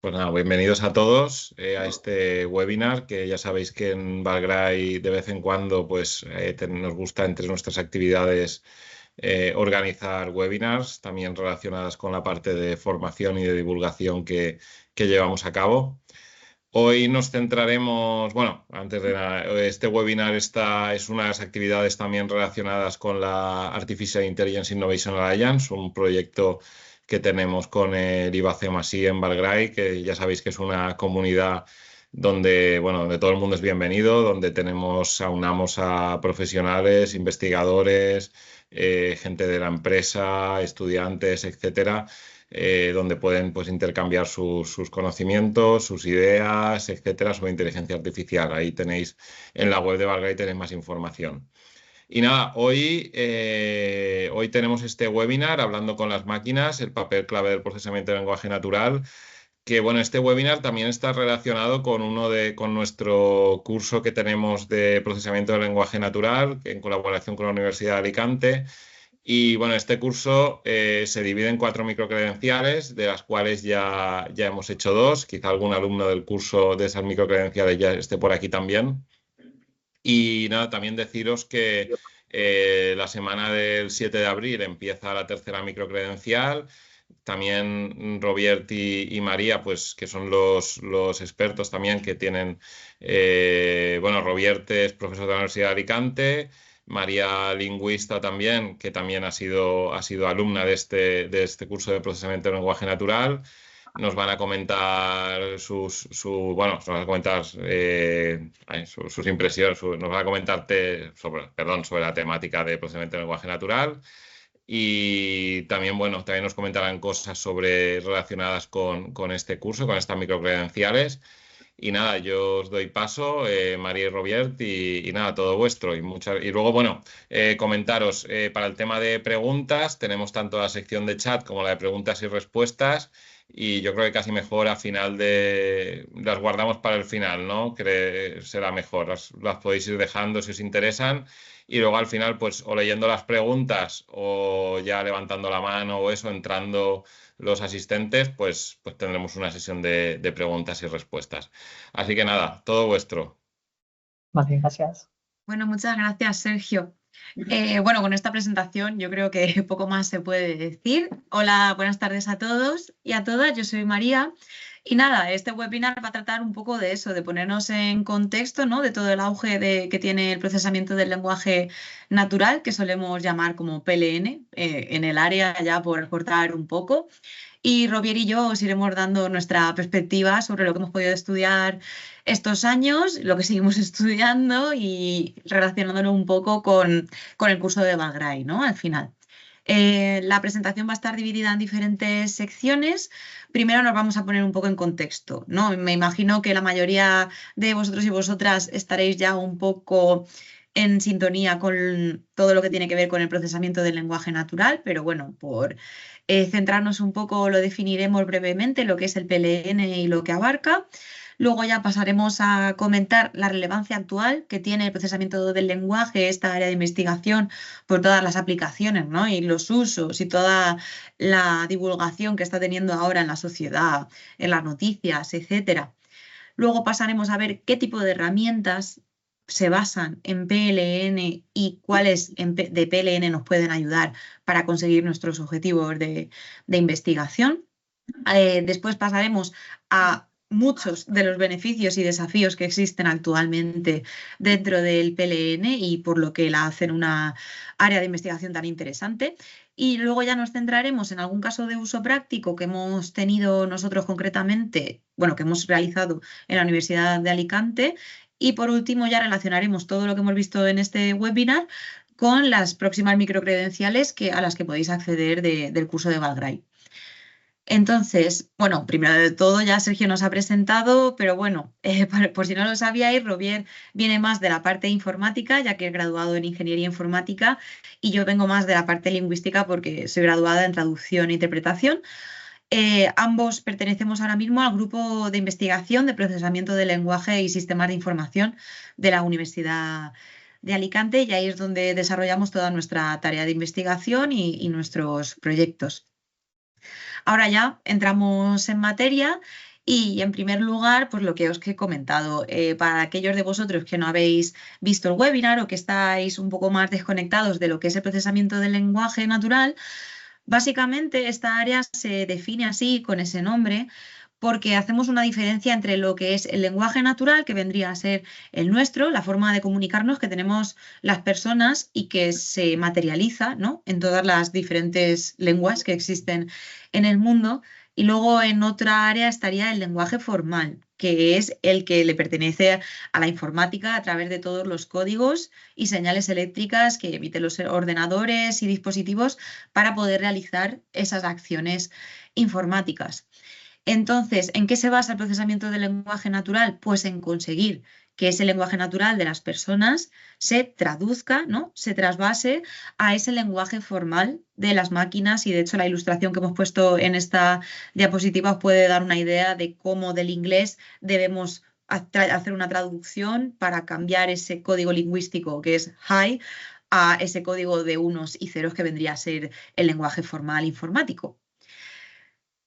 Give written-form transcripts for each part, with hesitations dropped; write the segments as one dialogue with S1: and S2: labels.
S1: Pues nada, bienvenidos a todos a este webinar que ya sabéis que en Valgray de vez en cuando pues nos gusta entre nuestras actividades organizar webinars también relacionadas con la parte de formación y de divulgación que llevamos a cabo. Hoy nos centraremos, bueno, antes de nada, este webinar es una de las actividades también relacionadas con la Artificial Intelligence Innovation Alliance, un proyecto que tenemos con el IBAC-MASI en Valgray, que ya sabéis que es una comunidad donde, bueno, donde todo el mundo es bienvenido, donde aunamos a profesionales, investigadores, gente de la empresa, estudiantes, etcétera, donde pueden pues, intercambiar sus conocimientos, sus ideas, etcétera, sobre inteligencia artificial. Ahí tenéis en la web de Valgray tenéis más información. Y nada, hoy tenemos este webinar hablando con las máquinas, el papel clave del procesamiento de lenguaje natural, que bueno, este webinar también está relacionado con nuestro curso que tenemos de procesamiento del lenguaje natural, en colaboración con la Universidad de Alicante. Y bueno, este curso se divide en 4 microcredenciales, de las cuales ya hemos hecho 2. Quizá algún alumno del curso de esas microcredenciales ya esté por aquí también. Y nada, también deciros que la semana del 7 de abril empieza la tercera microcredencial. También Robiert y María, pues que son los expertos también que tienen, bueno, Robiert es profesor de la Universidad de Alicante, María lingüista también, que también ha sido alumna de este curso de procesamiento de lenguaje natural. Nos van a comentar bueno, nos van a comentar sus impresiones, nos van a comentar sobre la temática de procesamiento de lenguaje natural. Y también, bueno, también nos comentarán cosas relacionadas con este curso, con estas microcredenciales. Y nada, yo os doy paso, María y Robiert, y nada, todo vuestro. Y luego, bueno, comentaros, para el tema de preguntas, tenemos tanto la sección de chat como la de preguntas y respuestas. Y yo creo que casi mejor las guardamos para el final, ¿no? Será mejor. Las podéis ir dejando si os interesan. Y luego al final, pues, o leyendo las preguntas o ya levantando la mano o eso, entrando los asistentes, pues tendremos una sesión de preguntas y respuestas. Así que nada, todo vuestro.
S2: Vale, gracias.
S3: Bueno, muchas gracias, Sergio. Bueno, con esta presentación yo creo que poco más se puede decir. Hola, buenas tardes a todos y a todas. Yo soy María. Y nada, este webinar va a tratar un poco de eso, de ponernos en contexto, ¿no? De todo el auge que tiene el procesamiento del lenguaje natural, que solemos llamar como PLN, en el área ya por cortar un poco. Y Robier y yo os iremos dando nuestra perspectiva sobre lo que hemos podido estudiar estos años, lo que seguimos estudiando y relacionándolo un poco con el curso de Valgray, ¿no? Al final. La presentación va a estar dividida en diferentes secciones. Primero nos vamos a poner un poco en contexto, ¿no? Me imagino que la mayoría de vosotros y vosotras estaréis ya un poco en sintonía con todo lo que tiene que ver con el procesamiento del lenguaje natural, pero bueno, por centrarnos un poco, lo definiremos brevemente, lo que es el PLN y lo que abarca. Luego ya pasaremos a comentar la relevancia actual que tiene el procesamiento del lenguaje, esta área de investigación, por todas las aplicaciones, ¿no? Y los usos y toda la divulgación que está teniendo ahora en la sociedad, en las noticias, etcétera. Luego pasaremos a ver qué tipo de herramientas se basan en PLN y cuáles de PLN nos pueden ayudar para conseguir nuestros objetivos de investigación. Después pasaremos a muchos de los beneficios y desafíos que existen actualmente dentro del PLN y por lo que la hacen una área de investigación tan interesante. Y luego ya nos centraremos en algún caso de uso práctico que hemos tenido nosotros concretamente, bueno, que hemos realizado en la Universidad de Alicante. Y por último ya relacionaremos todo lo que hemos visto en este webinar con las próximas microcredenciales a las que podéis acceder del curso de Valgray. Entonces, bueno, primero de todo ya Sergio nos ha presentado, pero bueno, por si no lo sabíais, Robier viene más de la parte informática, ya que es graduado en Ingeniería Informática, y yo vengo más de la parte lingüística porque soy graduada en Traducción e Interpretación. Ambos pertenecemos ahora mismo al grupo de investigación de procesamiento de lenguaje y sistemas de información de la Universidad de Alicante, y ahí es donde desarrollamos toda nuestra tarea de investigación y nuestros proyectos. Ahora ya entramos en materia Y en primer lugar, pues lo que os he comentado, para aquellos de vosotros que no habéis visto el webinar o que estáis un poco más desconectados de lo que es el procesamiento del lenguaje natural, básicamente esta área se define así, con ese nombre, porque hacemos una diferencia entre lo que es el lenguaje natural, que vendría a ser el nuestro, la forma de comunicarnos que tenemos las personas y que se materializa, ¿no?, en todas las diferentes lenguas que existen en el mundo. Y luego en otra área estaría el lenguaje formal, que es el que le pertenece a la informática a través de todos los códigos y señales eléctricas que emiten los ordenadores y dispositivos para poder realizar esas acciones informáticas. Entonces, ¿en qué se basa el procesamiento del lenguaje natural? Pues en conseguir que ese lenguaje natural de las personas se traduzca, ¿no?, se trasvase a ese lenguaje formal de las máquinas, y de hecho la ilustración que hemos puesto en esta diapositiva os puede dar una idea de cómo del inglés debemos hacer una traducción para cambiar ese código lingüístico que es high a ese código de unos y ceros que vendría a ser el lenguaje formal informático.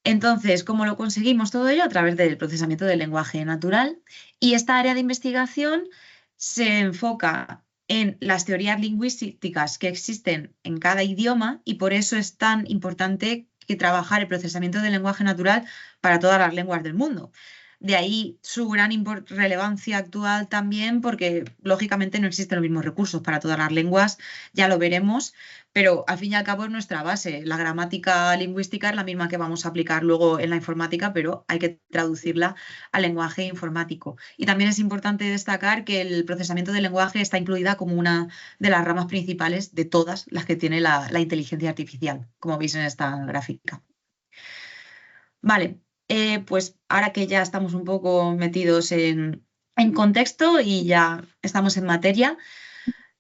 S3: Entonces, ¿cómo lo conseguimos todo ello? A través del procesamiento del lenguaje natural. Y esta área de investigación se enfoca en las teorías lingüísticas que existen en cada idioma, y por eso es tan importante que trabajar el procesamiento del lenguaje natural para todas las lenguas del mundo. De ahí su gran relevancia actual también, porque lógicamente no existen los mismos recursos para todas las lenguas, ya lo veremos, pero al fin y al cabo es nuestra base. La gramática lingüística es la misma que vamos a aplicar luego en la informática, pero hay que traducirla al lenguaje informático. Y también es importante destacar que el procesamiento del lenguaje está incluida como una de las ramas principales de todas las que tiene la inteligencia artificial, como veis en esta gráfica. Vale, pues ahora que ya estamos un poco metidos en contexto y ya estamos en materia,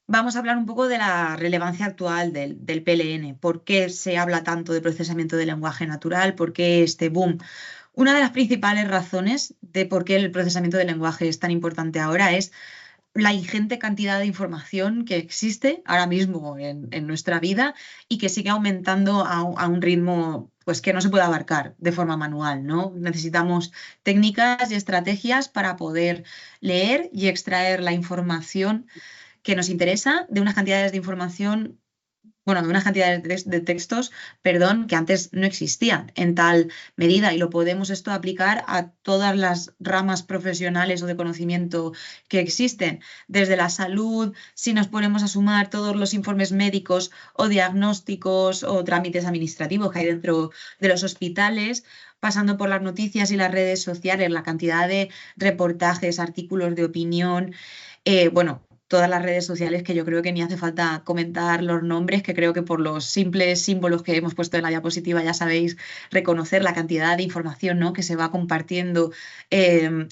S3: vamos a hablar un poco de la relevancia actual del PLN. ¿Por qué se habla tanto de procesamiento del lenguaje natural? ¿Por qué este boom? Una de las principales razones de por qué el procesamiento del lenguaje es tan importante ahora es la ingente cantidad de información que existe ahora mismo en nuestra vida y que sigue aumentando a un ritmo pues que no se puede abarcar de forma manual, ¿no? Necesitamos técnicas y estrategias para poder leer y extraer la información que nos interesa de unas cantidades de información, bueno, de unas cantidades de textos, perdón, que antes no existían en tal medida, y lo podemos esto aplicar a todas las ramas profesionales o de conocimiento que existen, desde la salud, si nos ponemos a sumar todos los informes médicos o diagnósticos o trámites administrativos que hay dentro de los hospitales, pasando por las noticias y las redes sociales, la cantidad de reportajes, artículos de opinión, bueno, todas las redes sociales, que yo creo que ni hace falta comentar los nombres, que creo que por los simples símbolos que hemos puesto en la diapositiva ya sabéis reconocer la cantidad de información, ¿no?, que se va compartiendo,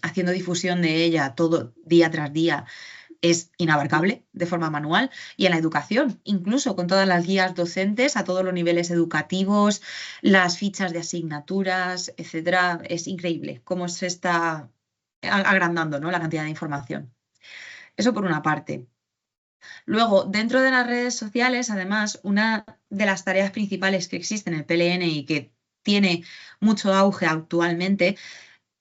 S3: haciendo difusión de ella todo día tras día. Es inabarcable de forma manual. Y en la educación, incluso con todas las guías docentes a todos los niveles educativos, las fichas de asignaturas, etcétera, es increíble cómo se está agrandando, ¿no?, la cantidad de información. Eso por una parte. Luego, dentro de las redes sociales, además, una de las tareas principales que existe en el PLN y que tiene mucho auge actualmente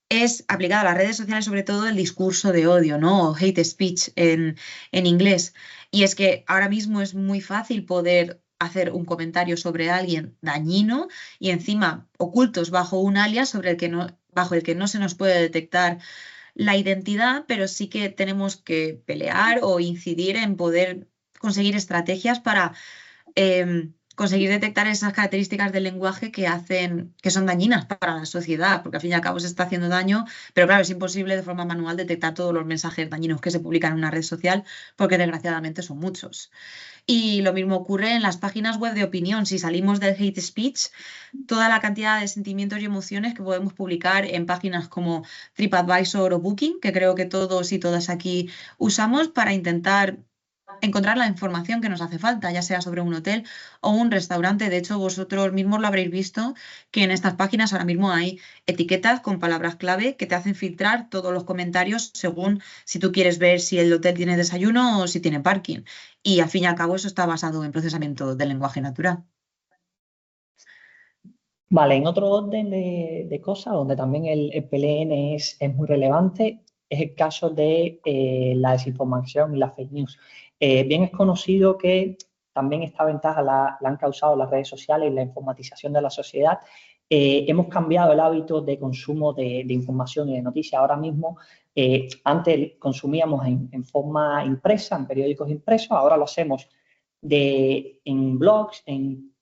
S3: es aplicada a las redes sociales, sobre todo el discurso de odio, ¿no?, o hate speech en inglés. Y es que ahora mismo es muy fácil poder hacer un comentario sobre alguien dañino y encima ocultos bajo un alias bajo el que no se nos puede detectar la identidad, pero sí que tenemos que pelear o incidir en poder conseguir estrategias para conseguir detectar esas características del lenguaje que son dañinas para la sociedad, porque al fin y al cabo se está haciendo daño, pero claro, es imposible de forma manual detectar todos los mensajes dañinos que se publican en una red social, porque desgraciadamente son muchos. Y lo mismo ocurre en las páginas web de opinión. Si salimos del hate speech, toda la cantidad de sentimientos y emociones que podemos publicar en páginas como TripAdvisor o Booking, que creo que todos y todas aquí usamos para intentar encontrar la información que nos hace falta, ya sea sobre un hotel o un restaurante. De hecho, vosotros mismos lo habréis visto, que en estas páginas ahora mismo hay etiquetas con palabras clave que te hacen filtrar todos los comentarios según si tú quieres ver si el hotel tiene desayuno o si tiene parking. Y al fin y al cabo eso está basado en procesamiento del lenguaje natural.
S2: Vale, en otro orden de cosas, donde también el PLN es muy relevante, es el caso de la desinformación y la fake news. Bien es conocido que también esta ventaja la han causado las redes sociales y la informatización de la sociedad. Hemos cambiado el hábito de consumo de información y de noticias. Ahora mismo, antes consumíamos en forma impresa, en periódicos impresos, ahora lo hacemos en blogs,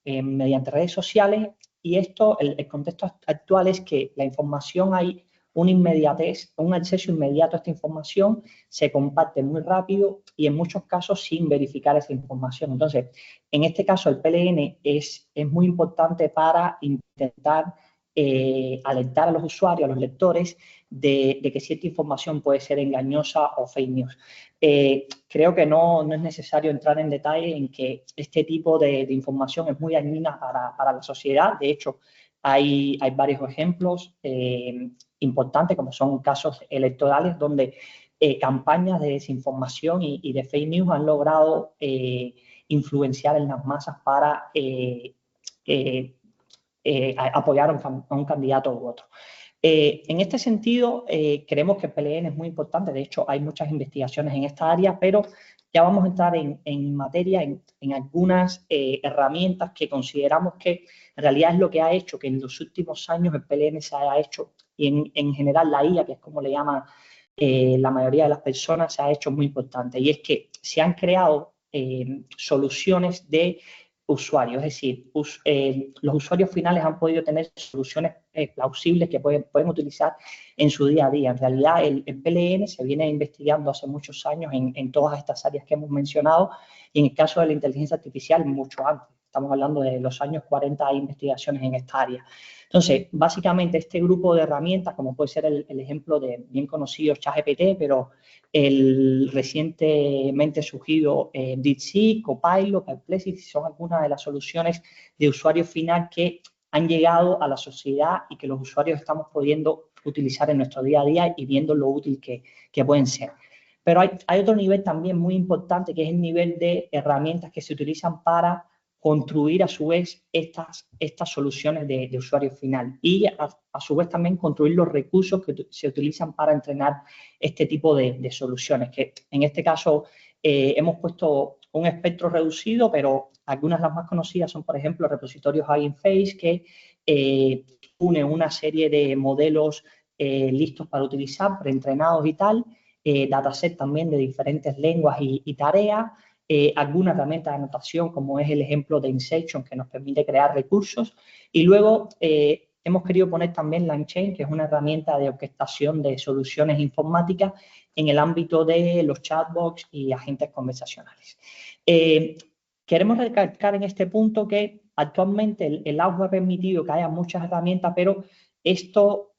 S2: mediante redes sociales. Y esto, el contexto actual es que la información hay una inmediatez, un acceso inmediato a esta información, se comparte muy rápido y en muchos casos sin verificar esa información. Entonces, en este caso el PLN es muy importante para intentar alertar a los usuarios, a los lectores, de que cierta información puede ser engañosa o fake news. Creo que no es necesario entrar en detalle en que este tipo de información es muy dañina para la sociedad. De hecho, hay varios ejemplos importantes, como son casos electorales, donde campañas de desinformación y de fake news han logrado influenciar en las masas para apoyar a un candidato u otro. En este sentido, creemos que el PLN es muy importante. De hecho, hay muchas investigaciones en esta área, pero ya vamos a entrar en materia, en algunas herramientas que consideramos que en realidad es lo que ha hecho que en los últimos años el PLN se haya hecho, y en general la IA, que es como le llama la mayoría de las personas, se ha hecho muy importante. Y es que se han creado soluciones de usuarios, es decir, los usuarios finales han podido tener soluciones plausibles que pueden utilizar en su día a día. En realidad, el PLN se viene investigando hace muchos años en todas estas áreas que hemos mencionado, y en el caso de la inteligencia artificial, mucho antes. Estamos hablando de los años 40, hay investigaciones en esta área. Entonces, básicamente, este grupo de herramientas, como puede ser el ejemplo de bien conocido ChatGPT, pero el recientemente surgido DeepSeek, Copilot, Perplexity, son algunas de las soluciones de usuario final que han llegado a la sociedad y que los usuarios estamos pudiendo utilizar en nuestro día a día y viendo lo útil que pueden ser. Pero hay otro nivel también muy importante, que es el nivel de herramientas que se utilizan para construir a su vez estas soluciones de usuario final y a su vez también construir los recursos que se utilizan para entrenar este tipo de soluciones, que en este caso hemos puesto un espectro reducido, pero algunas de las más conocidas son, por ejemplo, repositorios Hugging Face, que une una serie de modelos listos para utilizar, preentrenados y tal, dataset también de diferentes lenguas y tareas, alguna herramienta de anotación, como es el ejemplo de Inception, que nos permite crear recursos, y luego hemos querido poner también LangChain, que es una herramienta de orquestación de soluciones informáticas en el ámbito de los chatbots y agentes conversacionales. Queremos recalcar en este punto que actualmente el auge ha permitido que haya muchas herramientas, pero esto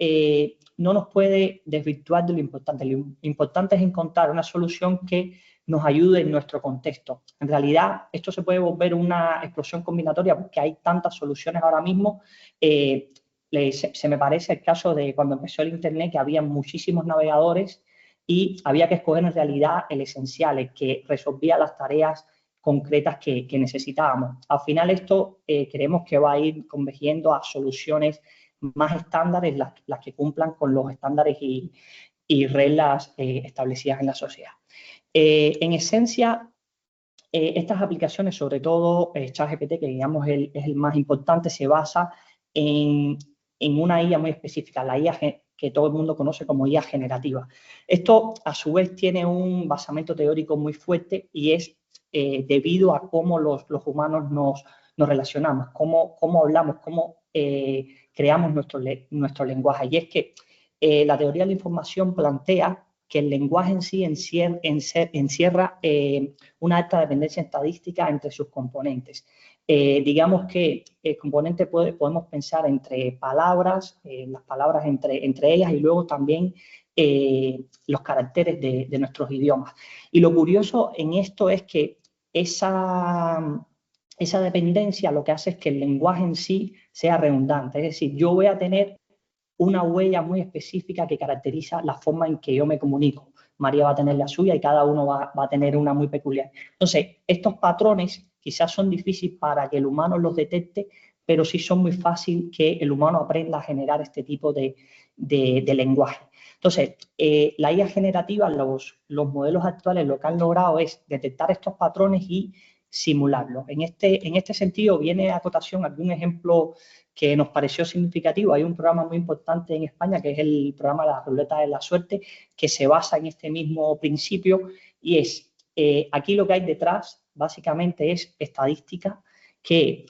S2: no nos puede desvirtuar de lo importante. Lo importante es encontrar una solución que nos ayude en nuestro contexto. En realidad, esto se puede volver una explosión combinatoria porque hay tantas soluciones ahora mismo. Se me parece el caso de cuando empezó el Internet, que había muchísimos navegadores y había que escoger en realidad el esencial, el que resolvía las tareas concretas que necesitábamos. Al final esto creemos que va a ir convergiendo a soluciones más estándares, las que cumplan con los estándares y reglas establecidas en la sociedad. En esencia, estas aplicaciones, sobre todo ChatGPT, que digamos es el más importante, se basa en una IA muy específica, la IA que todo el mundo conoce como IA generativa. Esto, a su vez, tiene un basamento teórico muy fuerte y es debido a cómo los humanos nos relacionamos, cómo hablamos, cómo creamos nuestro lenguaje. Y es que la teoría de la información plantea que el lenguaje en sí encierra una alta dependencia estadística entre sus componentes. Digamos que el componente podemos pensar entre palabras, las palabras entre ellas, y luego también los caracteres de nuestros idiomas. Y lo curioso en esto es que esa dependencia lo que hace es que el lenguaje en sí sea redundante. Es decir, yo voy a tener una huella muy específica que caracteriza la forma en que yo me comunico. María va a tener la suya y cada uno va a tener una muy peculiar. Entonces, estos patrones quizás son difíciles para que el humano los detecte, pero sí son muy fácil que el humano aprenda a generar este tipo de lenguaje. Entonces, la IA generativa, los modelos actuales lo que han logrado es detectar estos patrones y simularlos. En este sentido, viene a acotación algún ejemplo que nos pareció significativo. Hay un programa muy importante en España, que es el programa de la ruleta de la suerte, que se basa en este mismo principio, y es, aquí lo que hay detrás, básicamente, es estadística, que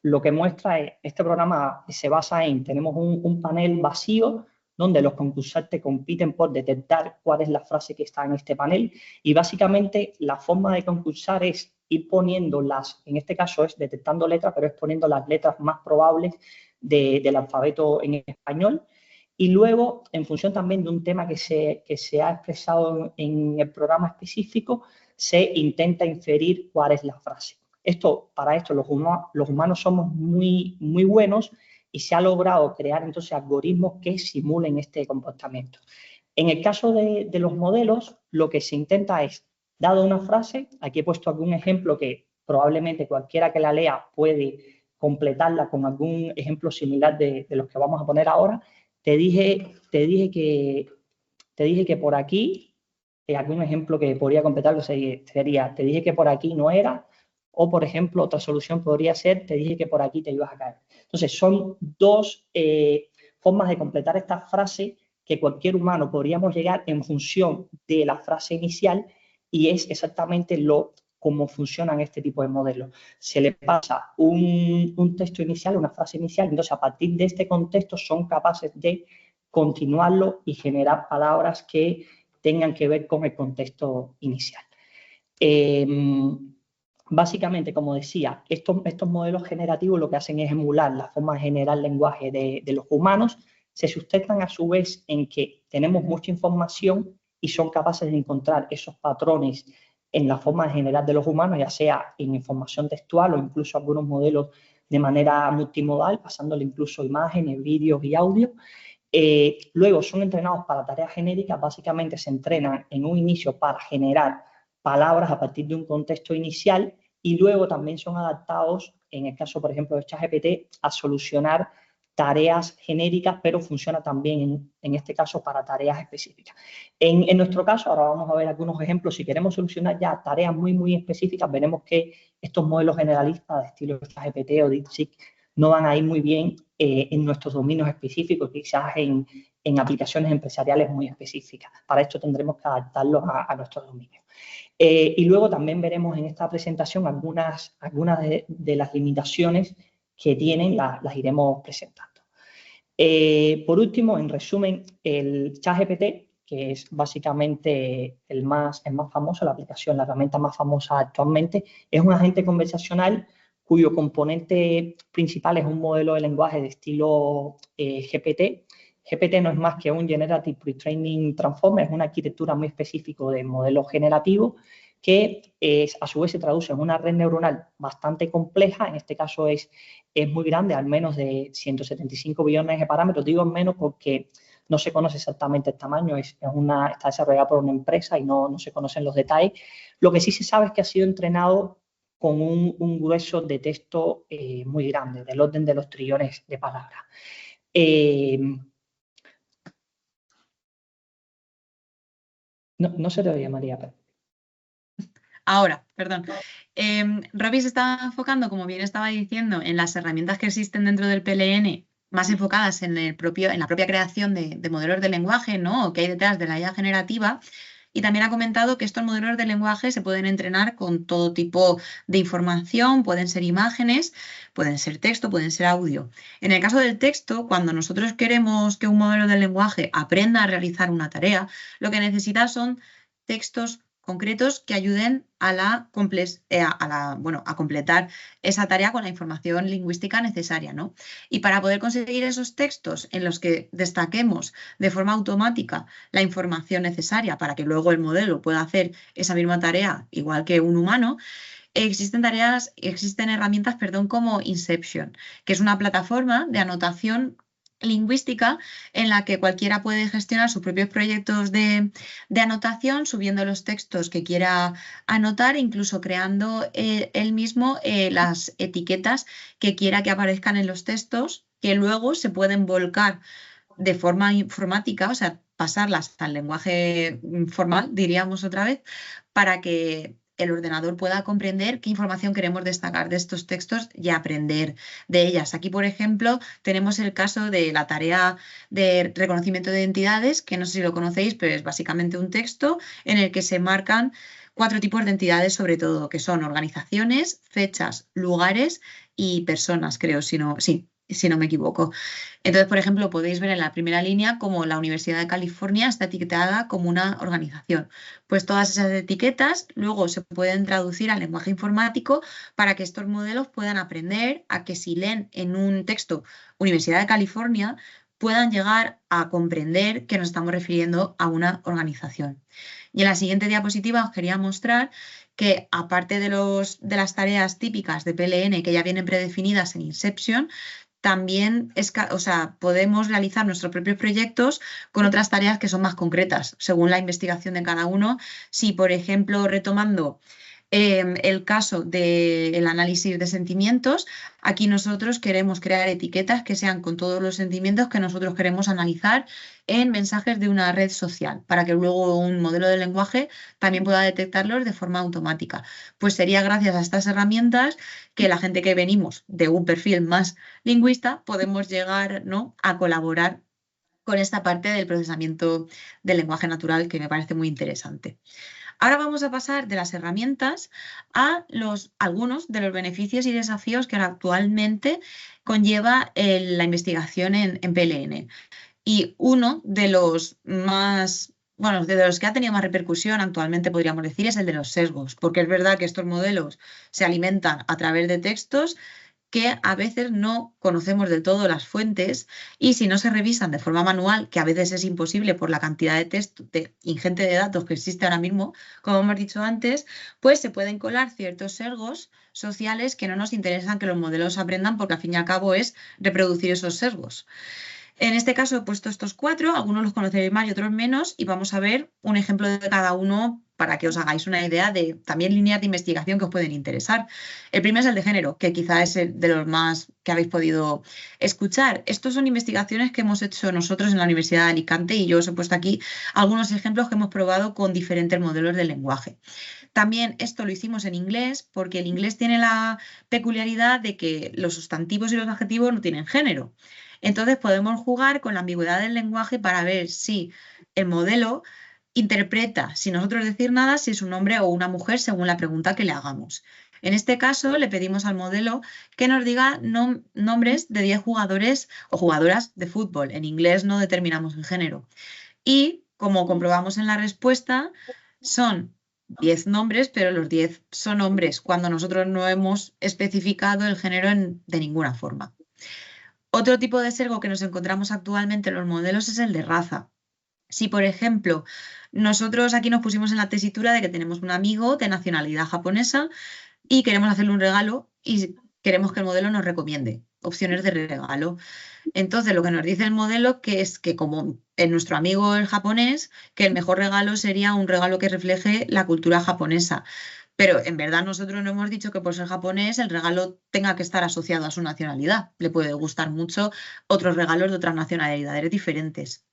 S2: lo que muestra es, este programa se basa en, tenemos un panel vacío, donde los concursantes compiten por detectar cuál es la frase que está en este panel, y básicamente la forma de concursar es ir poniendo en este caso es detectando letras, pero es poniendo las letras más probables del alfabeto en español, y luego, en función también de un tema que se ha expresado en el programa específico, se intenta inferir cuál es la frase. Para esto los humanos somos muy, muy buenos, y se ha logrado crear entonces algoritmos que simulen este comportamiento. En el caso de los modelos, lo que se intenta es, dado una frase, aquí he puesto algún ejemplo que probablemente cualquiera que la lea puede completarla con algún ejemplo similar de los que vamos a poner ahora. Te dije que por aquí, algún ejemplo que podría completarlo sería, te dije que por aquí no era, o por ejemplo, otra solución podría ser, te dije que por aquí te ibas a caer. Entonces, son dos formas de completar esta frase que cualquier humano podríamos llegar en función de la frase inicial, y es exactamente cómo funcionan este tipo de modelos. Se le pasa un texto inicial, una frase inicial, entonces a partir de este contexto son capaces de continuarlo y generar palabras que tengan que ver con el contexto inicial. Básicamente, como decía, estos modelos generativos lo que hacen es emular la forma de generar lenguaje de los humanos. Se sustentan a su vez en que tenemos mucha información y son capaces de encontrar esos patrones en la forma de generar de los humanos, ya sea en información textual o incluso algunos modelos de manera multimodal, pasándole incluso imágenes, vídeos y audio. Luego son entrenados para tareas genéricas, básicamente se entrenan en un inicio para generar palabras a partir de un contexto inicial, y luego también son adaptados, en el caso, por ejemplo, de ChatGPT, a solucionar tareas genéricas, pero funciona también en este caso para tareas específicas. En nuestro caso, ahora vamos a ver algunos ejemplos. Si queremos solucionar ya tareas muy, muy específicas, veremos que estos modelos generalistas de estilo ChatGPT o DeepSeek no van a ir muy bien en nuestros dominios específicos, quizás en aplicaciones empresariales muy específicas. Para esto tendremos que adaptarlos a nuestros dominios. Y luego también veremos en esta presentación algunas de las limitaciones que tienen, las iremos presentando. Por último, en resumen, el ChatGPT, que es básicamente el más famoso, la herramienta más famosa actualmente, es un agente conversacional cuyo componente principal es un modelo de lenguaje de estilo GPT. GPT no es más que un Generative Pre-Training Transformer, es una arquitectura muy específica de modelo generativo que a su vez se traduce en una red neuronal bastante compleja. En este caso es muy grande, al menos de 175 billones de parámetros. Digo menos porque no se conoce exactamente el tamaño, está desarrollada por una empresa y no se conocen los detalles. Lo que sí se sabe es que ha sido entrenado con un grueso de texto muy grande, del orden de los trillones de palabras. No se te oye, María.
S3: Ahora, perdón. Robbie se estaba enfocando, como bien estaba diciendo, en las herramientas que existen dentro del PLN, más enfocadas en la propia creación de modelos de lenguaje, ¿no? Que hay detrás de la IA generativa. Y también ha comentado que estos modelos de lenguaje se pueden entrenar con todo tipo de información, pueden ser imágenes, pueden ser texto, pueden ser audio. En el caso del texto, cuando nosotros queremos que un modelo de lenguaje aprenda a realizar una tarea, lo que necesita son textos concretos que ayuden a completar esa tarea con la información lingüística necesaria, ¿no? Y para poder conseguir esos textos en los que destaquemos de forma automática la información necesaria para que luego el modelo pueda hacer esa misma tarea igual que un humano, existen herramientas como Inception, que es una plataforma de anotación lingüística en la que cualquiera puede gestionar sus propios proyectos de anotación, subiendo los textos que quiera anotar, incluso creando él mismo las etiquetas que quiera que aparezcan en los textos, que luego se pueden volcar de forma informática, o sea, pasarlas al lenguaje formal, diríamos otra vez, para que el ordenador pueda comprender qué información queremos destacar de estos textos y aprender de ellas. Aquí, por ejemplo, tenemos el caso de la tarea de reconocimiento de identidades, que no sé si lo conocéis, pero es básicamente un texto en el que se marcan 4 tipos de entidades, sobre todo, que son organizaciones, fechas, lugares y personas, creo, si no me equivoco. Entonces, por ejemplo, podéis ver en la primera línea cómo la Universidad de California está etiquetada como una organización. Pues todas esas etiquetas luego se pueden traducir al lenguaje informático para que estos modelos puedan aprender a que si leen en un texto Universidad de California, puedan llegar a comprender que nos estamos refiriendo a una organización. Y en la siguiente diapositiva os quería mostrar que, aparte de las tareas típicas de PLN que ya vienen predefinidas en Inception, también podemos realizar nuestros propios proyectos con otras tareas que son más concretas, según la investigación de cada uno. Si, por ejemplo, retomando el caso del análisis de sentimientos, aquí nosotros queremos crear etiquetas que sean con todos los sentimientos que nosotros queremos analizar en mensajes de una red social, para que luego un modelo de lenguaje también pueda detectarlos de forma automática. Pues sería gracias a estas herramientas que la gente que venimos de un perfil más lingüista podemos llegar, ¿no?, a colaborar con esta parte del procesamiento del lenguaje natural, que me parece muy interesante. Ahora vamos a pasar de las herramientas a algunos de los beneficios y desafíos que actualmente conlleva la investigación en PLN. Y uno de los más, bueno, de los que ha tenido más repercusión actualmente, podríamos decir, es el de los sesgos, porque es verdad que estos modelos se alimentan a través de textos que a veces no conocemos del todo las fuentes, y si no se revisan de forma manual, que a veces es imposible por la cantidad de texto ingente de datos que existe ahora mismo, como hemos dicho antes, pues se pueden colar ciertos sesgos sociales que no nos interesan que los modelos aprendan, porque al fin y al cabo es reproducir esos sesgos. En este caso he puesto estos 4, algunos los conoceréis más y otros menos, y vamos a ver un ejemplo de cada uno para que os hagáis una idea de también líneas de investigación que os pueden interesar. El primero es el de género, que quizá es el de los más que habéis podido escuchar. Estos son investigaciones que hemos hecho nosotros en la Universidad de Alicante, y yo os he puesto aquí algunos ejemplos que hemos probado con diferentes modelos de lenguaje. También esto lo hicimos en inglés, porque el inglés tiene la peculiaridad de que los sustantivos y los adjetivos no tienen género. Entonces podemos jugar con la ambigüedad del lenguaje para ver si el modelo interpreta, sin nosotros decir nada, si es un hombre o una mujer según la pregunta que le hagamos. En este caso le pedimos al modelo que nos diga nombres de 10 jugadores o jugadoras de fútbol. En inglés no determinamos el género. Y como comprobamos en la respuesta, son 10 nombres, pero los 10 son hombres, cuando nosotros no hemos especificado el género de ninguna forma. Otro tipo de sesgo que nos encontramos actualmente en los modelos es el de raza. Si, por ejemplo, nosotros aquí nos pusimos en la tesitura de que tenemos un amigo de nacionalidad japonesa y queremos hacerle un regalo y queremos que el modelo nos recomiende opciones de regalo. Entonces, lo que nos dice el modelo que es que, como en nuestro amigo el japonés, que el mejor regalo sería un regalo que refleje la cultura japonesa. Pero en verdad nosotros no hemos dicho que por ser japonés el regalo tenga que estar asociado a su nacionalidad. Le puede gustar mucho otros regalos de otras nacionalidades diferentes.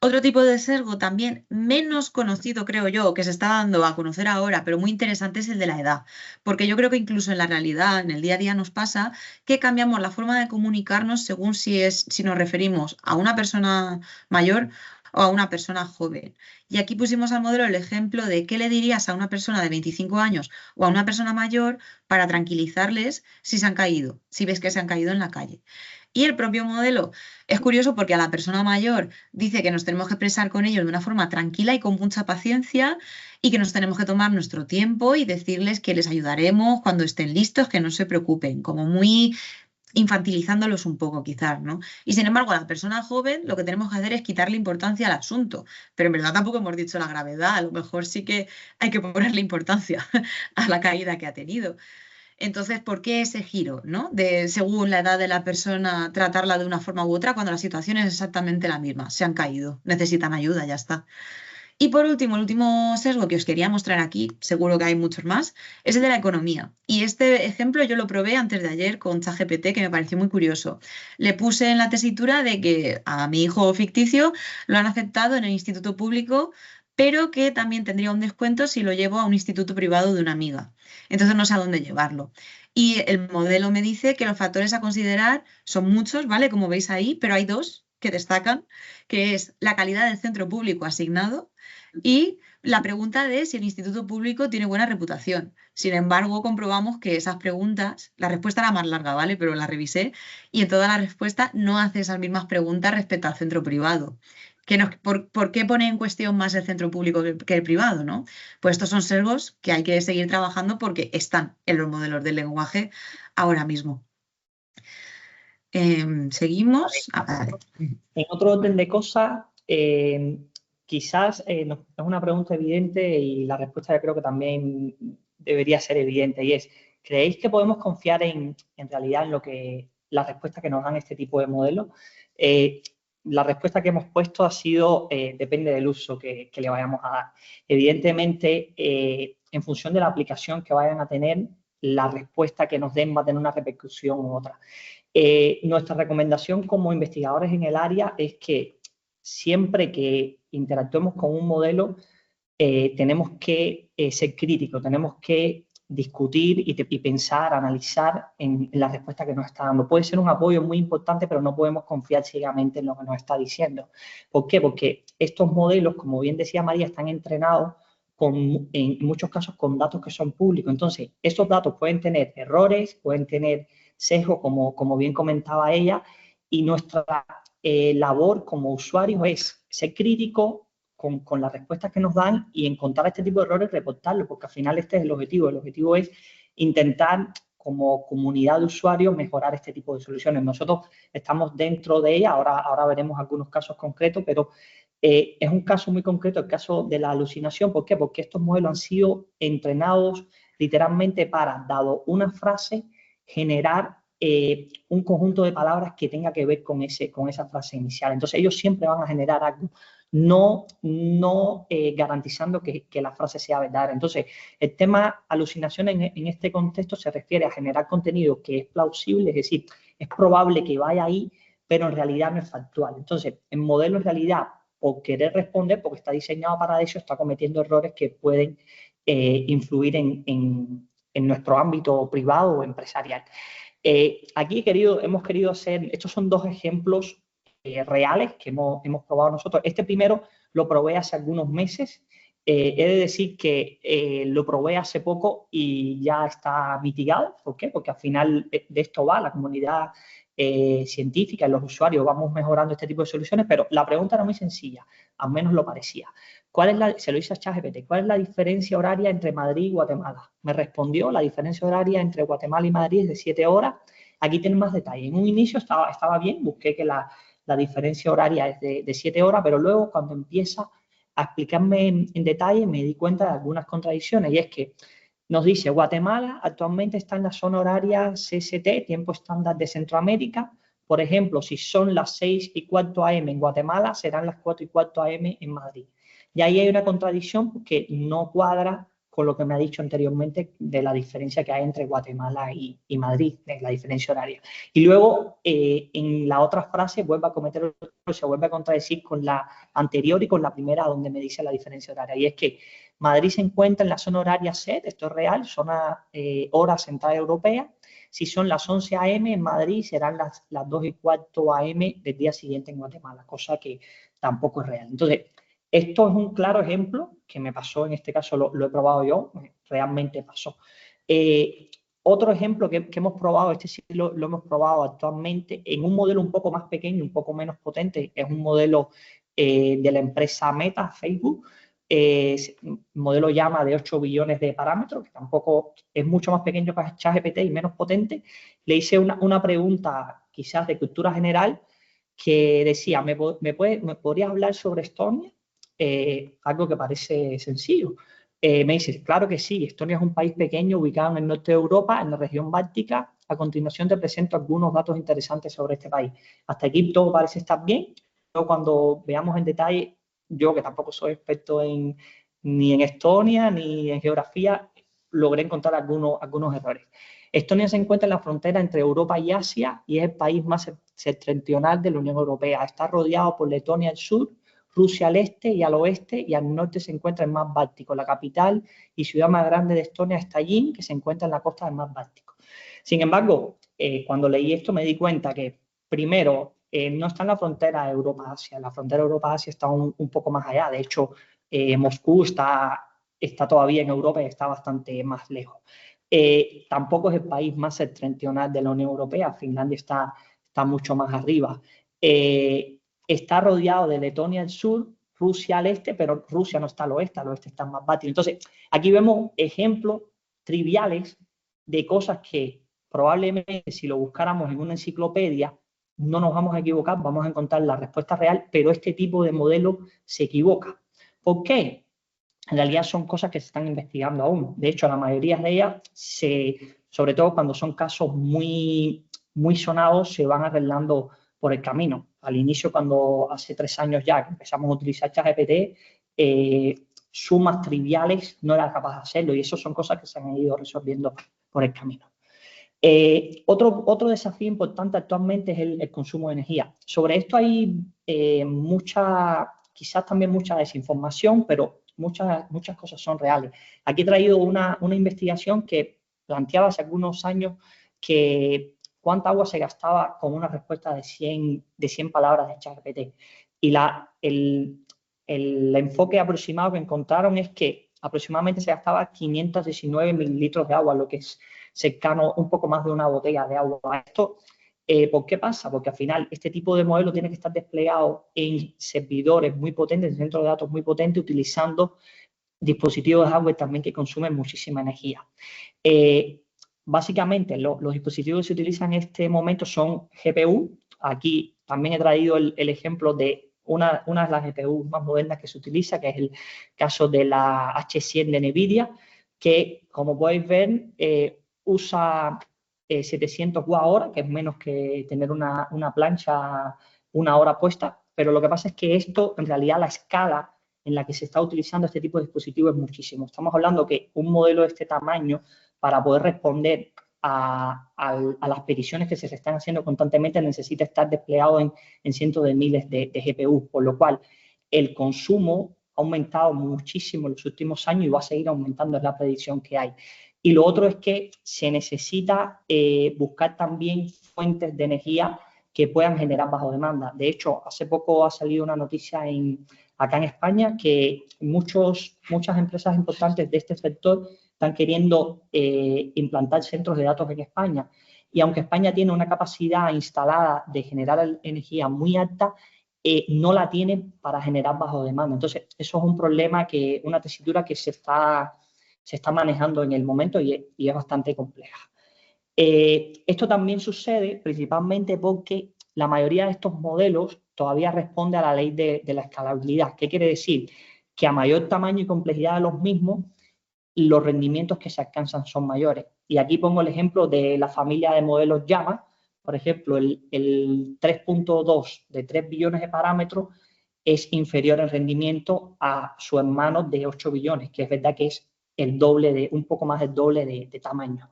S3: Otro tipo de sesgo también menos conocido, creo yo, que se está dando a conocer ahora, pero muy interesante, es el de la edad. Porque yo creo que incluso en la realidad, en el día a día, nos pasa que cambiamos la forma de comunicarnos según si nos referimos a una persona mayor o a una persona joven. Y aquí pusimos al modelo el ejemplo de qué le dirías a una persona de 25 años o a una persona mayor para tranquilizarles si se han caído, si ves que se han caído en la calle. Y el propio modelo es curioso porque a la persona mayor dice que nos tenemos que expresar con ellos de una forma tranquila y con mucha paciencia, y que nos tenemos que tomar nuestro tiempo y decirles que les ayudaremos cuando estén listos, que no se preocupen, como muy infantilizándolos un poco quizás, ¿no? Y sin embargo, a la persona joven lo que tenemos que hacer es quitarle importancia al asunto, pero en verdad tampoco hemos dicho la gravedad, a lo mejor sí que hay que ponerle importancia a la caída que ha tenido. Entonces, ¿por qué ese giro, ¿no? De, según la edad de la persona, tratarla de una forma u otra cuando la situación es exactamente la misma? Se han caído, necesitan ayuda, ya está. Y por último, el último sesgo que os quería mostrar aquí, seguro que hay muchos más, es el de la economía. Y este ejemplo yo lo probé antes de ayer con ChatGPT, que me pareció muy curioso. Le puse en la tesitura de que a mi hijo ficticio lo han aceptado en el instituto público, pero que también tendría un descuento si lo llevo a un instituto privado de una amiga. Entonces no sé a dónde llevarlo. Y el modelo me dice que los factores a considerar son muchos, ¿vale? Como veis ahí, pero hay dos que destacan, que es la calidad del centro público asignado y la pregunta de si el instituto público tiene buena reputación. Sin embargo, comprobamos que esas preguntas, la respuesta era más larga, ¿vale? Pero la revisé y en toda la respuesta no hace esas mismas preguntas respecto al centro privado. ¿Por qué pone en cuestión más el centro público que el privado, ¿no? Pues estos son sesgos que hay que seguir trabajando porque están en los modelos del lenguaje ahora mismo. Seguimos. Vale.
S2: En otro orden de cosas, quizás es una pregunta evidente y la respuesta yo creo que también debería ser evidente, y es, ¿creéis que podemos confiar en realidad en la respuesta que nos dan este tipo de modelos? La respuesta que hemos puesto ha sido, depende del uso que le vayamos a dar. Evidentemente, en función de la aplicación que vayan a tener, la respuesta que nos den va a tener una repercusión u otra. Nuestra recomendación como investigadores en el área es que siempre que interactuemos con un modelo, tenemos que ser críticos, tenemos que discutir y pensar, analizar en la respuesta que nos está dando. Puede ser un apoyo muy importante, pero no podemos confiar ciegamente en lo que nos está diciendo. ¿Por qué? Porque estos modelos, como bien decía María, están entrenados en muchos casos con datos que son públicos. Entonces, estos datos pueden tener errores, pueden tener sesgo, como bien comentaba ella, y nuestra labor como usuarios es ser crítico con las respuestas que nos dan y encontrar este tipo de errores y reportarlo, porque al final este es el objetivo. El objetivo es intentar, como comunidad de usuarios, mejorar este tipo de soluciones. Nosotros estamos dentro de ella, ahora veremos algunos casos concretos, pero es un caso muy concreto, el caso de la alucinación. ¿Por qué? Porque estos modelos han sido entrenados literalmente para, dado una frase, generar un conjunto de palabras que tenga que ver con esa frase inicial. Entonces, ellos siempre van a generar algo, no garantizando que la frase sea verdadera. Entonces, el tema alucinación en este contexto se refiere a generar contenido que es plausible, es decir, es probable que vaya ahí, pero en realidad no es factual. Entonces, el modelo en realidad, por querer responder, porque está diseñado para eso, está cometiendo errores que pueden influir en nuestro ámbito privado o empresarial. Aquí hemos querido hacer, estos son dos ejemplos reales que hemos probado nosotros. Este primero lo probé hace algunos meses. He de decir que lo probé hace poco y ya está mitigado. ¿Por qué? Porque al final de esto va la comunidad científica y los usuarios, vamos mejorando este tipo de soluciones, pero la pregunta era muy sencilla, al menos lo parecía. Se lo hice a ChatGPT, ¿cuál es la diferencia horaria entre Madrid y Guatemala? Me respondió, la diferencia horaria entre Guatemala y Madrid es de 7 horas. Aquí tienen más detalle. En un inicio estaba bien, busqué que la diferencia horaria es de 7 horas, pero luego cuando empieza a explicarme en detalle me di cuenta de algunas contradicciones, y es que nos dice, Guatemala actualmente está en la zona horaria CST, tiempo estándar de Centroamérica. Por ejemplo, si son las 6:15 AM en Guatemala, serán las 4:15 AM en Madrid. Y ahí hay una contradicción porque no cuadra con lo que me ha dicho anteriormente de la diferencia que hay entre Guatemala y Madrid, la diferencia horaria. Y luego, en la otra frase, vuelve a cometer, se vuelve a contradecir con la anterior y con la primera, donde me dice la diferencia horaria. Y es que Madrid se encuentra en la zona horaria SET, esto es real, zona hora central europea. Si son las 11 AM en Madrid, serán las 2:15 AM del día siguiente en Guatemala, cosa que tampoco es real. Entonces, esto es un claro ejemplo que me pasó, en este caso lo he probado yo, realmente pasó. Otro ejemplo que hemos probado, este sí lo hemos probado actualmente en un modelo un poco más pequeño, un poco menos potente, es un modelo de la empresa Meta, Facebook. El modelo llama de 8 billones de parámetros, que tampoco es mucho más pequeño que ChatGPT y menos potente. Le hice una pregunta quizás de cultura general que decía, ¿me podrías hablar sobre Estonia? Algo que parece sencillo. Me dices, claro que sí, Estonia es un país pequeño ubicado en el norte de Europa, en la región báltica. A continuación te presento algunos datos interesantes sobre este país. Hasta aquí todo parece estar bien, pero cuando veamos en detalle, yo que tampoco soy experto ni en Estonia ni en geografía, logré encontrar algunos errores. Estonia se encuentra en la frontera entre Europa y Asia y es el país más septentrional de la Unión Europea. Está rodeado por Letonia al sur, Rusia al este y al oeste, y al norte se encuentra el mar Báltico. La capital y ciudad más grande de Estonia es Tallinn, que se encuentra en la costa del mar Báltico. Sin embargo, cuando leí esto me di cuenta que, primero, no está en la frontera Europa-Asia. La frontera Europa-Asia está un poco más allá. De hecho, Moscú está todavía en Europa y está bastante más lejos. Tampoco es el país más septentrional de la Unión Europea. Finlandia está mucho más arriba. Está rodeado de Letonia al sur, Rusia al este, pero Rusia no está al oeste está más báltico. Entonces, aquí vemos ejemplos triviales de cosas que probablemente si lo buscáramos en una enciclopedia no nos vamos a equivocar, vamos a encontrar la respuesta real, pero este tipo de modelo se equivoca. ¿Por qué? En realidad son cosas que se están investigando aún. De hecho, la mayoría de ellas, sobre todo cuando son casos muy, muy sonados, se van arreglando por el camino. Al inicio, cuando hace 3 años ya que empezamos a utilizar ChatGPT, sumas triviales no era capaz de hacerlo, y eso son cosas que se han ido resolviendo por el camino. Otro desafío importante actualmente es el consumo de energía. Sobre esto hay quizás también mucha desinformación, pero muchas cosas son reales. Aquí he traído una investigación que planteaba hace algunos años que cuánta agua se gastaba con una respuesta de 100 palabras de ChatGPT. Y el enfoque aproximado que encontraron es que aproximadamente se gastaba 519 mililitros de agua, lo que es cercano un poco más de una botella de agua. Esto, ¿por qué pasa? Porque al final este tipo de modelo tiene que estar desplegado en servidores muy potentes, en centros de datos muy potentes, utilizando dispositivos de hardware también que consumen muchísima energía. Básicamente, los dispositivos que se utilizan en este momento son GPU. Aquí también he traído el ejemplo de una de las GPU más modernas que se utiliza, que es el caso de la H100 de NVIDIA, que, como podéis ver, usa 700 Wh, que es menos que tener una plancha una hora puesta, pero lo que pasa es que esto, en realidad, la escala en la que se está utilizando este tipo de dispositivos es muchísimo. Estamos hablando que un modelo de este tamaño, para poder responder a las peticiones que se están haciendo constantemente, necesita estar desplegado en cientos de miles de GPU, por lo cual el consumo ha aumentado muchísimo en los últimos años y va a seguir aumentando, es la predicción que hay. Y lo otro es que se necesita buscar también fuentes de energía que puedan generar bajo demanda. De hecho, hace poco ha salido una noticia acá en España que muchas empresas importantes de este sector están queriendo implantar centros de datos en España. Y aunque España tiene una capacidad instalada de generar energía muy alta, no la tiene para generar bajo demanda. Entonces, eso es un problema, una tesitura que se está manejando en el momento y es bastante compleja. Esto también sucede principalmente porque la mayoría de estos modelos todavía responde a la ley de la escalabilidad. ¿Qué quiere decir? Que a mayor tamaño y complejidad de los mismos, los rendimientos que se alcanzan son mayores. Y aquí pongo el ejemplo de la familia de modelos Llama. Por ejemplo, el 3.2 de 3 billones de parámetros es inferior en rendimiento a su hermano de 8 billones, que es verdad que es un poco más del doble de tamaño.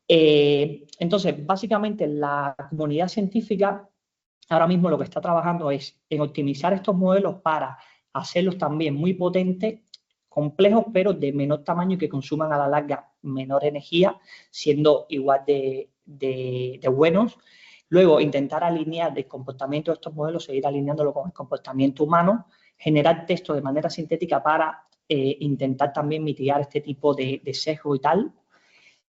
S2: Entonces, básicamente, la comunidad científica ahora mismo lo que está trabajando es en optimizar estos modelos para hacerlos también muy potentes, complejos, pero de menor tamaño y que consuman a la larga menor energía, siendo igual de buenos. Luego, intentar alinear el comportamiento de estos modelos, seguir alineándolo con el comportamiento humano, generar texto de manera sintética para intentar también mitigar este tipo de sesgo y tal.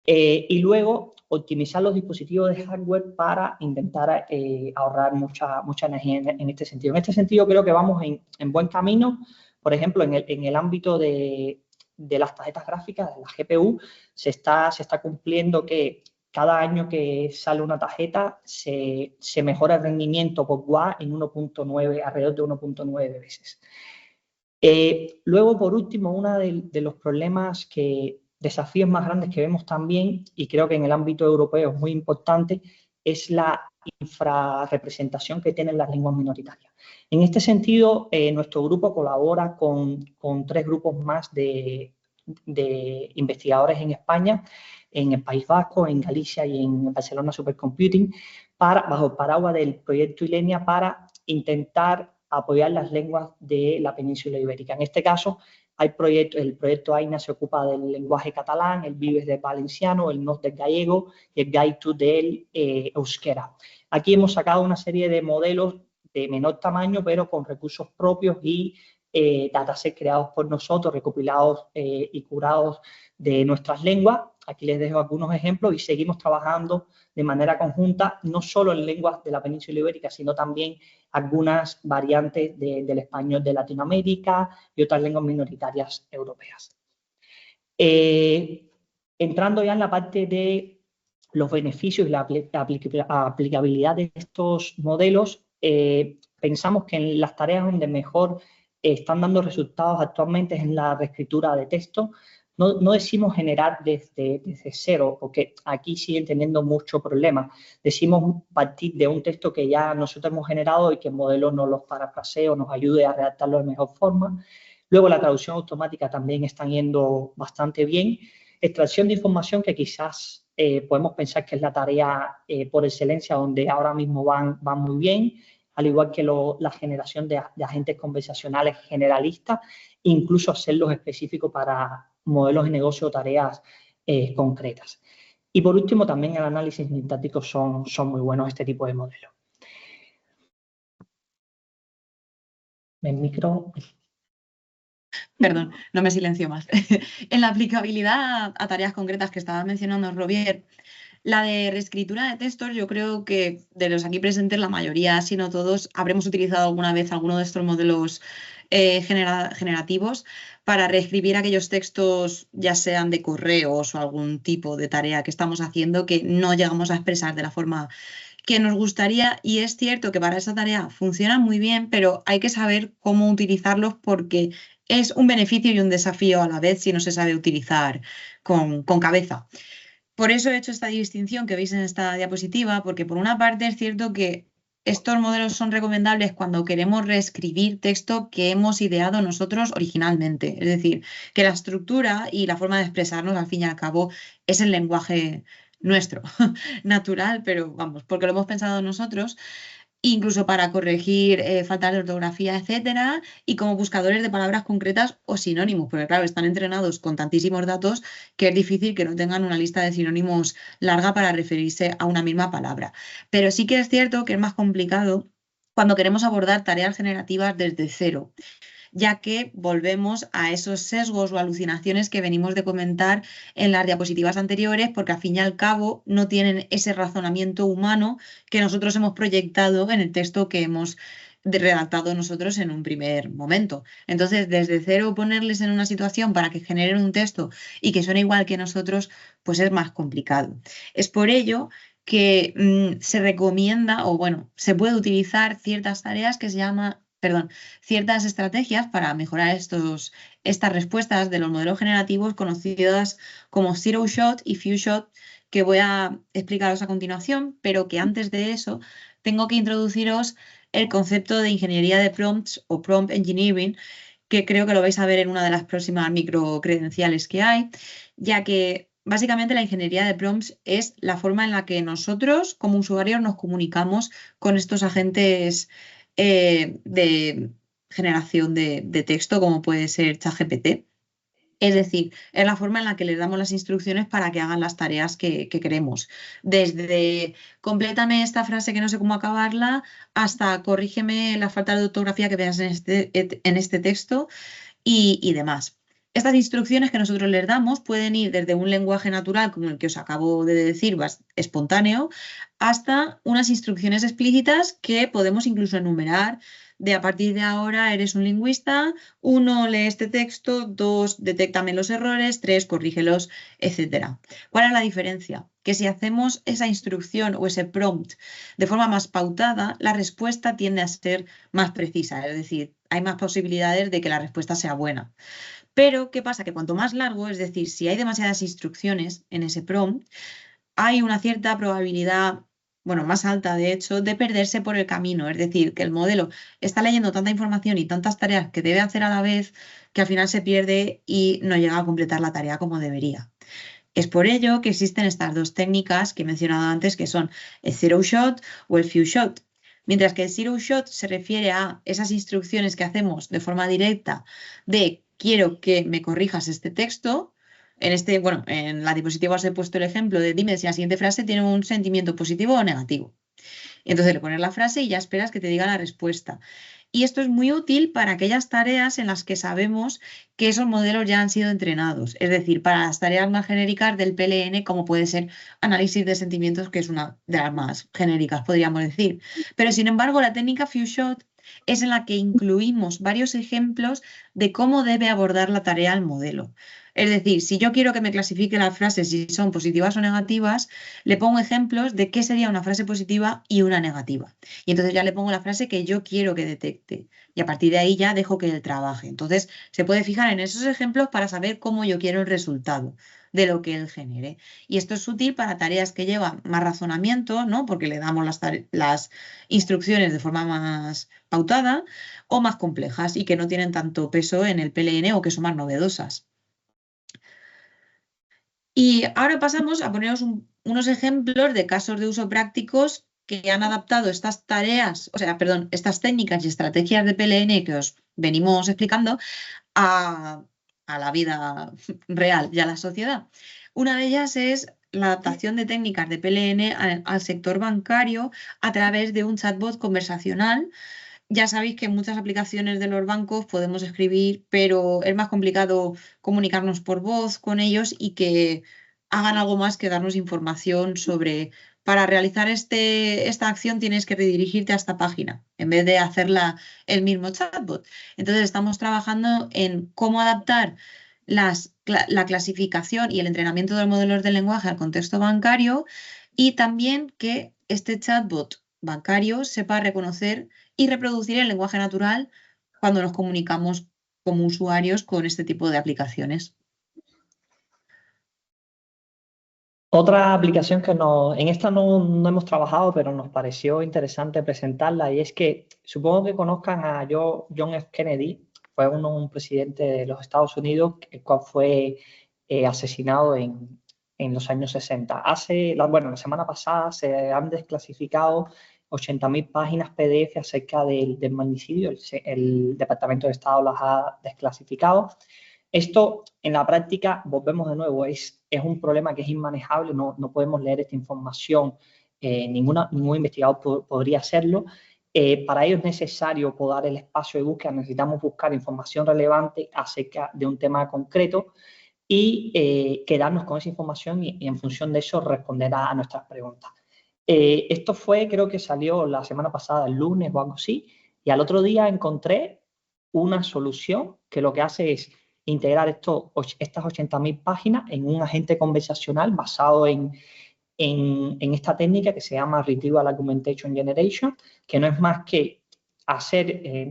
S2: Y luego optimizar los dispositivos de hardware para intentar ahorrar mucha energía en este sentido. En este sentido creo que vamos en buen camino. Por ejemplo, en el ámbito de las tarjetas gráficas, de la GPU, se está cumpliendo que cada año que sale una tarjeta se mejora el rendimiento por watt en 1.9, alrededor de 1.9 veces. Luego, por último, uno de los problemas desafíos más grandes que vemos también, y creo que en el ámbito europeo es muy importante, es la infrarrepresentación que tienen las lenguas minoritarias. En este sentido, nuestro grupo colabora con 3 grupos más de investigadores en España, en el País Vasco, en Galicia y en Barcelona Supercomputing, bajo el paraguas del proyecto ILENIA, para intentar apoyar las lenguas de la península ibérica. En este caso, el proyecto AINA se ocupa del lenguaje catalán, el Vives del valenciano, el NOS del gallego y el Gaitu del euskera. Aquí hemos sacado una serie de modelos de menor tamaño, pero con recursos propios y datasets creados por nosotros, recopilados y curados de nuestras lenguas. Aquí les dejo algunos ejemplos y seguimos trabajando de manera conjunta, no solo en lenguas de la península ibérica, sino también algunas variantes del español de Latinoamérica y otras lenguas minoritarias europeas. Entrando ya en la parte de los beneficios y la aplicabilidad de estos modelos, pensamos que en las tareas donde mejor están dando resultados actualmente es en la reescritura de texto. No decimos generar desde cero, porque aquí siguen teniendo mucho problema. Decimos partir de un texto que ya nosotros hemos generado y que el modelo nos los parafrasee o nos ayude a redactarlo de mejor forma. Luego, la traducción automática también está yendo bastante bien. Extracción de información, que quizás podemos pensar que es la tarea por excelencia, donde ahora mismo van muy bien, al igual que la generación de agentes conversacionales generalistas, incluso hacerlos específicos para modelos de negocio o tareas concretas. Y por último, también el análisis sintáctico son muy buenos este tipo de modelos. El micro.
S3: Perdón, no me silencio más. En la aplicabilidad a tareas concretas que estaba mencionando Robier, la de reescritura de textos, yo creo que de los aquí presentes, la mayoría, si no todos, habremos utilizado alguna vez alguno de estos modelos generativos para reescribir aquellos textos, ya sean de correos o algún tipo de tarea que estamos haciendo que no llegamos a expresar de la forma que nos gustaría. Y es cierto que para esa tarea funcionan muy bien, pero hay que saber cómo utilizarlos, porque es un beneficio y un desafío a la vez si no se sabe utilizar con cabeza. Por eso he hecho esta distinción que veis en esta diapositiva, porque por una parte es cierto que estos modelos son recomendables cuando queremos reescribir texto que hemos ideado nosotros originalmente. Es decir, que la estructura y la forma de expresarnos, al fin y al cabo, es el lenguaje nuestro, natural, pero vamos, porque lo hemos pensado nosotros, incluso para corregir faltas de ortografía, etcétera, y como buscadores de palabras concretas o sinónimos, porque claro, están entrenados con tantísimos datos que es difícil que no tengan una lista de sinónimos larga para referirse a una misma palabra. Pero sí que es cierto que es más complicado cuando queremos abordar tareas generativas desde cero, ya que volvemos a esos sesgos o alucinaciones que venimos de comentar en las diapositivas anteriores, porque al fin y al cabo no tienen ese razonamiento humano que nosotros hemos proyectado en el texto que hemos redactado nosotros en un primer momento. Entonces, desde cero ponerles en una situación para que generen un texto y que suene igual que nosotros, pues es más complicado. Es por ello que se recomienda, o bueno, se puede utilizar ciertas tareas que se llaman ciertas estrategias para mejorar estas respuestas de los modelos generativos, conocidas como Zero Shot y Few Shot, que voy a explicaros a continuación, pero que antes de eso tengo que introduciros el concepto de ingeniería de prompts o prompt engineering, que creo que lo vais a ver en una de las próximas microcredenciales que hay, ya que básicamente la ingeniería de prompts es la forma en la que nosotros como usuarios nos comunicamos con estos agentes de generación de texto, como puede ser ChatGPT. Es decir, es la forma en la que les damos las instrucciones para que hagan las tareas que queremos. Desde complétame esta frase que no sé cómo acabarla, hasta corrígeme la falta de ortografía que veas en este texto y demás. Estas instrucciones que nosotros les damos pueden ir desde un lenguaje natural, como el que os acabo de decir, espontáneo, hasta unas instrucciones explícitas que podemos incluso enumerar de a partir de ahora eres un lingüista, 1, lee este texto, 2, detéctame los errores, 3, corrígelos, etc. ¿Cuál es la diferencia? Que si hacemos esa instrucción o ese prompt de forma más pautada, la respuesta tiende a ser más precisa, es decir, hay más posibilidades de que la respuesta sea buena. Pero, ¿qué pasa? Que cuanto más largo, es decir, si hay demasiadas instrucciones en ese prompt, hay una cierta probabilidad, bueno, más alta de hecho, de perderse por el camino. Es decir, que el modelo está leyendo tanta información y tantas tareas que debe hacer a la vez que al final se pierde y no llega a completar la tarea como debería. Es por ello que existen estas dos técnicas que he mencionado antes, que son el zero shot o el few shot. Mientras que el zero shot se refiere a esas instrucciones que hacemos de forma directa de quiero que me corrijas este texto. En la diapositiva os he puesto el ejemplo de dime si la siguiente frase tiene un sentimiento positivo o negativo. Y entonces le pones la frase y ya esperas que te diga la respuesta. Y esto es muy útil para aquellas tareas en las que sabemos que esos modelos ya han sido entrenados. Es decir, para las tareas más genéricas del PLN, como puede ser análisis de sentimientos, que es una de las más genéricas, podríamos decir. Pero, sin embargo, la técnica Few Shot es en la que incluimos varios ejemplos de cómo debe abordar la tarea el modelo. Es decir, si yo quiero que me clasifique las frases si son positivas o negativas, le pongo ejemplos de qué sería una frase positiva y una negativa. Y entonces ya le pongo la frase que yo quiero que detecte. Y a partir de ahí ya dejo que él trabaje. Entonces se puede fijar en esos ejemplos para saber cómo yo quiero el resultado de lo que él genere. Y esto es útil para tareas que llevan más razonamiento, ¿no? Porque le damos las instrucciones de forma más pautada, o más complejas y que no tienen tanto peso en el PLN o que son más novedosas. Y ahora pasamos a poneros unos ejemplos de casos de uso prácticos que han adaptado estas tareas, estas técnicas y estrategias de PLN que os venimos explicando a la vida real y a la sociedad. Una de ellas es la adaptación de técnicas de PLN al sector bancario a través de un chatbot conversacional. Ya sabéis que en muchas aplicaciones de los bancos podemos escribir, pero es más complicado comunicarnos por voz con ellos y que hagan algo más que darnos información sobre, para realizar esta acción tienes que redirigirte a esta página, en vez de hacerla el mismo chatbot. Entonces estamos trabajando en cómo adaptar la clasificación y el entrenamiento de los modelos de lenguaje al contexto bancario y también que este chatbot bancario sepa reconocer y reproducir el lenguaje natural cuando nos comunicamos como usuarios con este tipo de aplicaciones.
S2: Otra aplicación que en esta no hemos trabajado, pero nos pareció interesante presentarla, y es que supongo que conozcan a John F. Kennedy. Fue un presidente de los Estados Unidos, el cual fue asesinado en los años 60. La semana pasada se han desclasificado 80.000 páginas PDF acerca del magnicidio. El Departamento de Estado las ha desclasificado. Esto, en la práctica, volvemos de nuevo, es un problema que es inmanejable, no podemos leer esta información, ningún investigador podría hacerlo. Para ello es necesario poder el espacio de búsqueda, necesitamos buscar información relevante acerca de un tema concreto y quedarnos con esa información y en función de eso responder a nuestras preguntas. Esto creo que salió la semana pasada, el lunes o algo así, y al otro día encontré una solución que lo que hace es integrar estas 80.000 páginas en un agente conversacional basado en esta técnica que se llama Retrieval Augmentation Generation, que no es más que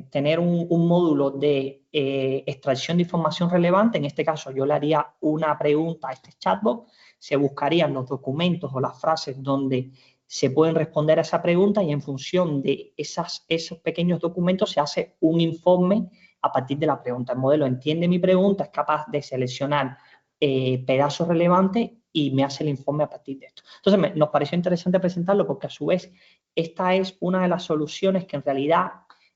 S2: tener un módulo de extracción de información relevante. En este caso yo le haría una pregunta a este chatbot, se buscarían los documentos o las frases donde se pueden responder a esa pregunta y en función de esos pequeños documentos se hace un informe a partir de la pregunta. El modelo entiende mi pregunta, es capaz de seleccionar pedazos relevantes y me hace el informe a partir de esto. Entonces, nos pareció interesante presentarlo porque a su vez esta es una de las soluciones que en realidad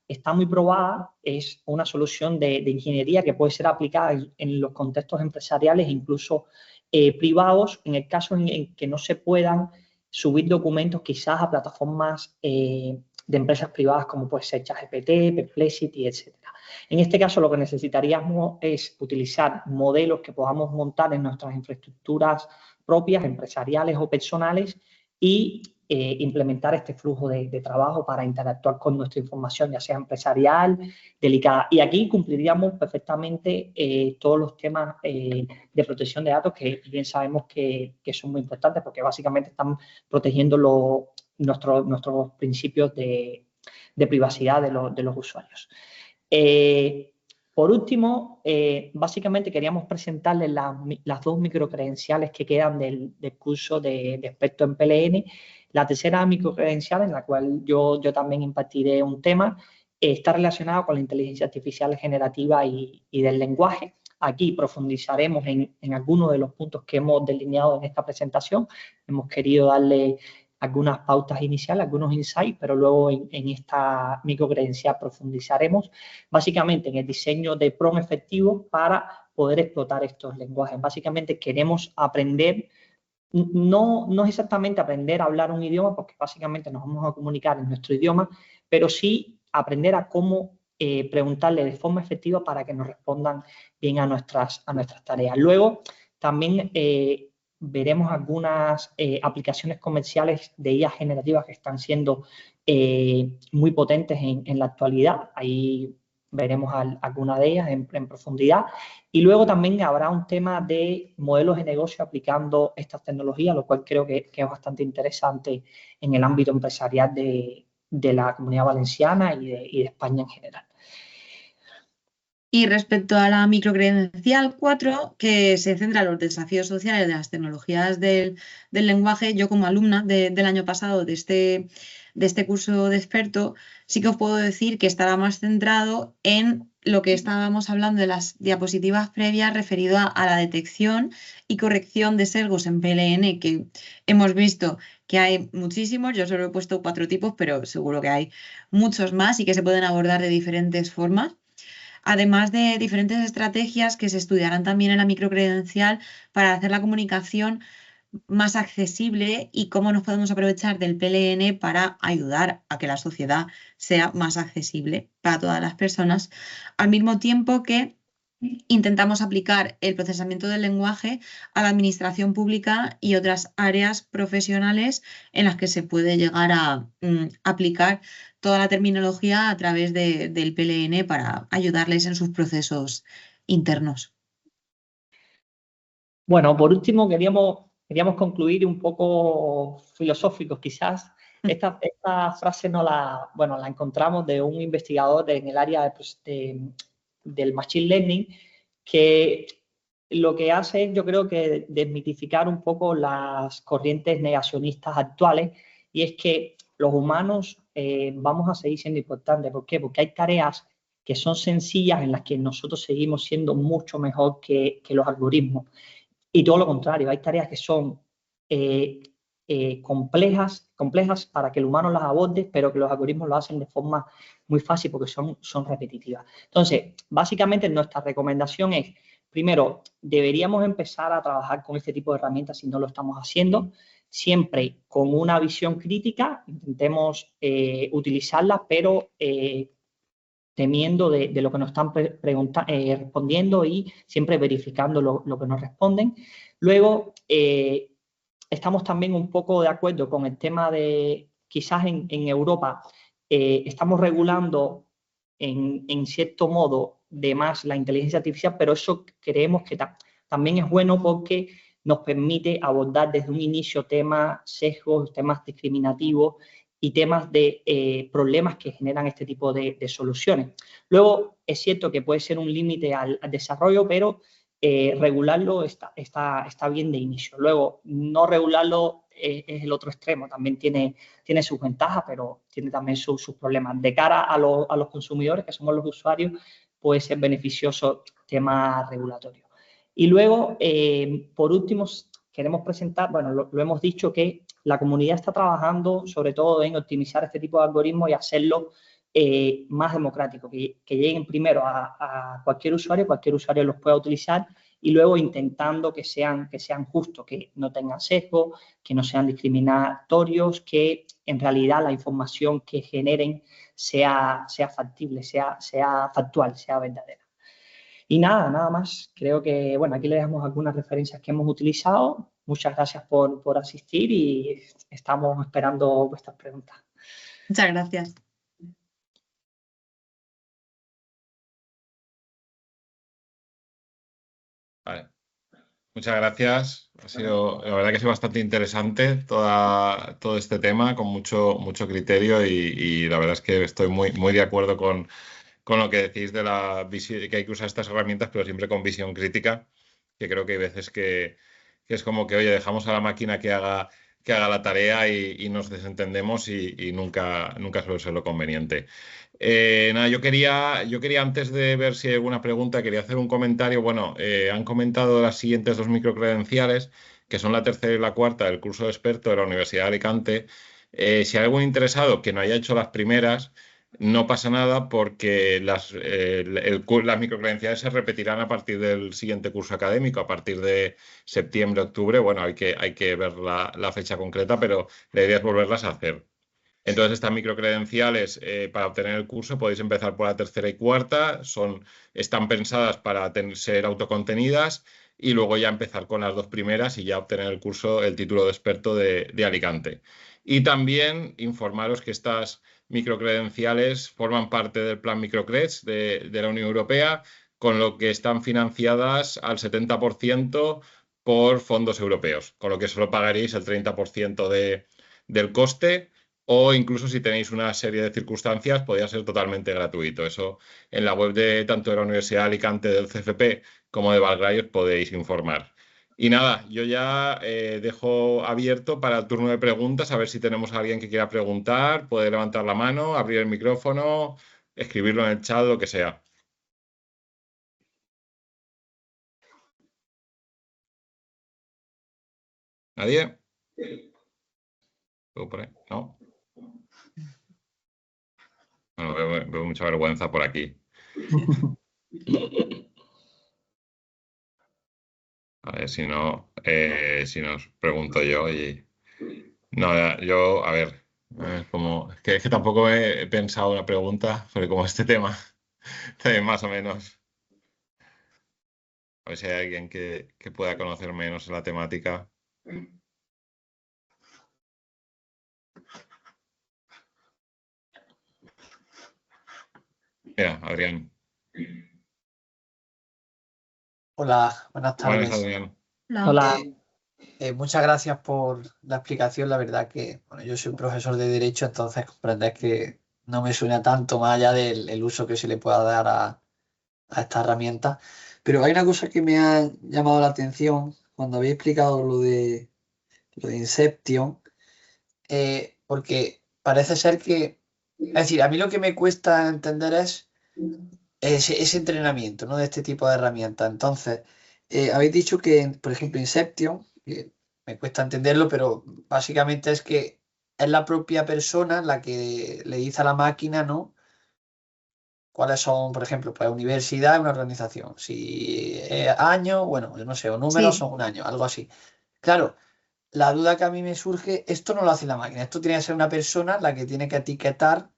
S2: está muy probada, es una solución de ingeniería que puede ser aplicada en los contextos empresariales, incluso privados, en el caso en que no se puedan subir documentos quizás a plataformas de empresas privadas como puede ser ChatGPT, Perplexity, etc. En este caso lo que necesitaríamos es utilizar modelos que podamos montar en nuestras infraestructuras propias, empresariales o personales y implementar este flujo de trabajo para interactuar con nuestra información, ya sea empresarial, delicada. Y aquí cumpliríamos perfectamente todos los temas de protección de datos que bien sabemos que son muy importantes porque básicamente están protegiendo nuestros principios de privacidad de los usuarios. Por último, básicamente queríamos presentarles las 2 microcredenciales que quedan del curso de experto en PLN. La tercera microcredencial, en la cual yo también impartiré un tema, está relacionado con la inteligencia artificial generativa y del lenguaje. Aquí profundizaremos en algunos de los puntos que hemos delineado en esta presentación. Hemos querido darle algunas pautas iniciales, algunos insights, pero luego en esta microcredencial profundizaremos básicamente en el diseño de PROMPT efectivos para poder explotar estos lenguajes. Básicamente queremos aprender, no es exactamente aprender a hablar un idioma, porque básicamente nos vamos a comunicar en nuestro idioma, pero sí aprender a cómo preguntarle de forma efectiva para que nos respondan bien a nuestras tareas. Luego, también veremos algunas aplicaciones comerciales de IA generativas que están siendo muy potentes en la actualidad. Ahí veremos algunas de ellas en profundidad. Y luego también habrá un tema de modelos de negocio aplicando estas tecnologías, lo cual creo que es bastante interesante en el ámbito empresarial de la Comunidad Valenciana y de España en general.
S3: Y respecto a la microcredencial 4, que se centra en los desafíos sociales de las tecnologías del lenguaje, yo como alumna del año pasado de este curso de experto, sí que os puedo decir que estará más centrado en lo que estábamos hablando de las diapositivas previas referido a la detección y corrección de sesgos en PLN, que hemos visto que hay muchísimos. Yo solo he puesto 4 tipos, pero seguro que hay muchos más y que se pueden abordar de diferentes formas. Además de diferentes estrategias que se estudiarán también en la microcredencial para hacer la comunicación más accesible y cómo nos podemos aprovechar del PLN para ayudar a que la sociedad sea más accesible para todas las personas, al mismo tiempo que intentamos aplicar el procesamiento del lenguaje a la administración pública y otras áreas profesionales en las que se puede llegar a aplicar toda la terminología a través del PLN para ayudarles en sus procesos internos.
S2: Bueno, por último queríamos concluir un poco filosóficos quizás. Esta frase la encontramos de un investigador en el área del Machine Learning, que lo que hace es, yo creo que desmitificar un poco las corrientes negacionistas actuales, y es que los humanos vamos a seguir siendo importantes. ¿Por qué? Porque hay tareas que son sencillas en las que nosotros seguimos siendo mucho mejor que los algoritmos. Y todo lo contrario, hay tareas que son complejas para que el humano las aborde, pero que los algoritmos lo hacen de forma muy fácil porque son repetitivas. Entonces, básicamente nuestra recomendación es, primero, deberíamos empezar a trabajar con este tipo de herramientas si no lo estamos haciendo, siempre con una visión crítica, intentemos utilizarlas, pero temiendo de lo que nos están respondiendo y siempre verificando lo que nos responden. Luego, estamos también un poco de acuerdo con el tema de, quizás en Europa, estamos regulando en cierto modo de más la inteligencia artificial, pero eso creemos que también es bueno porque nos permite abordar desde un inicio temas sesgos, temas discriminativos y temas de problemas que generan este tipo de soluciones. Luego, es cierto que puede ser un límite al desarrollo, pero regularlo está bien de inicio. Luego, no regularlo es el otro extremo, también tiene sus ventajas, pero tiene también sus problemas. De cara a los consumidores, que somos los usuarios, puede ser beneficioso tema regulatorio. Y luego, por último, queremos presentar, bueno, lo hemos dicho, que la comunidad está trabajando sobre todo en optimizar este tipo de algoritmos y hacerlo más democrático, que lleguen primero a cualquier usuario los pueda utilizar, y luego intentando que sean justos, que no tengan sesgo, que no sean discriminatorios, que en realidad la información que generen sea factible, sea factual, sea verdadera. Y nada más. Creo que, bueno, aquí le dejamos algunas referencias que hemos utilizado. Muchas gracias por asistir y estamos esperando vuestras preguntas.
S3: Muchas gracias.
S1: Vale. Muchas gracias. La verdad que ha sido bastante interesante todo este tema, con mucho criterio, y la verdad es que estoy muy de acuerdo con con lo que decís de que hay que usar estas herramientas, pero siempre con visión crítica, que creo que hay veces que es como que, oye, dejamos a la máquina que haga la tarea y nos desentendemos y nunca suele ser lo conveniente. Nada, yo quería antes de ver si hay alguna pregunta, quería hacer un comentario. Bueno, han comentado las siguientes 2 microcredenciales, que son la tercera y la cuarta del curso de experto de la Universidad de Alicante. Si hay algún interesado que no haya hecho las primeras, no pasa nada porque las microcredenciales se repetirán a partir del siguiente curso académico, a partir de septiembre, octubre. Bueno, hay que ver la fecha concreta, pero la idea es volverlas a hacer. Entonces, estas microcredenciales para obtener el curso podéis empezar por la tercera y cuarta, están pensadas para ser autocontenidas y luego ya empezar con las 2 primeras y ya obtener el curso, el título de experto de Alicante. Y también informaros que estas microcredenciales forman parte del plan Microcreds de la Unión Europea, con lo que están financiadas al 70% por fondos europeos, con lo que solo pagaréis el 30% del coste. O incluso si tenéis una serie de circunstancias, podría ser totalmente gratuito. Eso en la web de tanto de la Universidad de Alicante del CFP como de Valgray os podéis informar. Y nada, yo ya dejo abierto para el turno de preguntas, a ver si tenemos a alguien que quiera preguntar, puede levantar la mano, abrir el micrófono, escribirlo en el chat, lo que sea. ¿Nadie? ¿No? Bueno, veo mucha vergüenza por aquí. A ver si no, si nos pregunto yo y... No, yo, a ver, es que tampoco he pensado una pregunta, porque como este tema, también más o menos, a ver si hay alguien que pueda conocer menos en la temática. Mira, Adrián.
S4: Hola, buenas tardes.
S1: Buenas, Adrián.
S2: Hola.
S4: Muchas gracias por la explicación. La verdad que bueno, yo soy un profesor de Derecho, entonces comprendés que no me suena tanto más allá del uso que se le pueda dar a esta herramienta. Pero hay una cosa que me ha llamado la atención cuando habéis explicado lo de Inception, porque parece ser que, es decir, a mí lo que me cuesta entender es ese entrenamiento, ¿no? De este tipo de herramientas. Entonces, habéis dicho que, por ejemplo, Inception, que me cuesta entenderlo, pero básicamente es que es la propia persona la que le dice a la máquina, ¿no? ¿Cuáles son, por ejemplo, pues universidad es una organización? Si año, bueno, yo no sé, o números
S3: Sí.
S4: son un año, algo así. Claro, la duda que a mí me surge, esto no lo hace la máquina, esto tiene que ser una persona la que tiene que etiquetar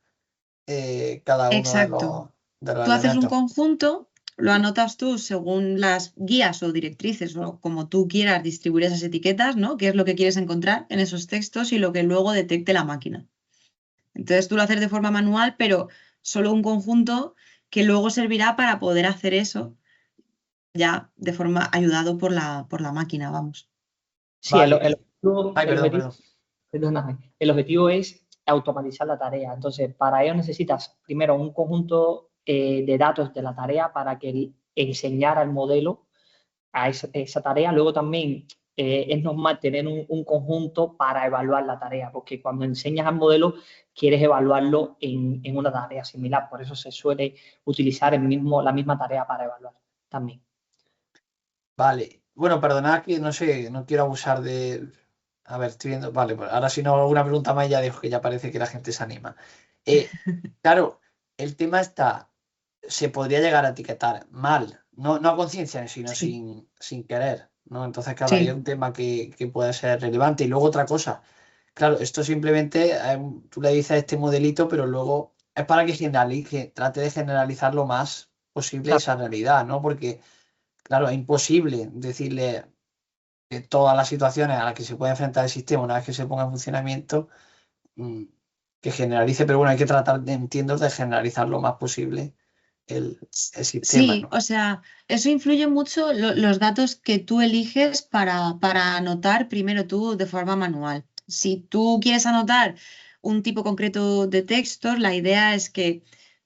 S4: cada uno
S3: Exacto.
S4: de los
S3: Tú haces un
S4: elementos.
S3: conjunto, lo anotas tú según las guías o directrices o como tú quieras distribuir esas etiquetas, ¿no? ¿Qué es lo que quieres encontrar en esos textos y lo que luego detecte la máquina? Entonces tú lo haces de forma manual, pero solo un conjunto que luego servirá para poder hacer eso ya de forma ayudado por la máquina, vamos.
S2: Sí,
S4: Vale.
S2: el
S4: Ay,
S2: objetivo,
S4: perdón.
S2: perdóname, el objetivo es automatizar la tarea. Entonces, para ello necesitas primero un conjunto de datos de la tarea para que enseñar al modelo a esa tarea. Luego también es normal tener un conjunto para evaluar la tarea, porque cuando enseñas al modelo quieres evaluarlo en una tarea similar. Por eso se suele utilizar la misma tarea para evaluar también.
S4: Vale. Bueno, perdonad que no sé, no quiero abusar de. A ver, estoy viendo. Vale, pues ahora si no hago alguna pregunta más ya dejo que ya parece que la gente se anima. Claro, el tema está. Se podría llegar a etiquetar mal, no a conciencia, sino
S2: Sí.
S4: sin querer, ¿no? Entonces, claro, hay
S3: Sí.
S4: un tema que puede ser relevante. Y luego otra cosa. Claro, esto simplemente tú le dices a este modelito, pero luego es para que trate de generalizar lo más posible
S2: Claro.
S4: esa realidad, ¿no? Porque, claro, es imposible decirle todas las situaciones a las que se puede enfrentar el sistema una vez que se ponga en funcionamiento, que generalice, pero bueno, hay que tratar, entiendo, de generalizar lo más posible el sistema,
S3: Sí,
S4: ¿no?
S3: o sea, eso influye mucho los datos que tú eliges para anotar primero tú de forma manual. Si tú quieres anotar un tipo concreto de textos, la idea es que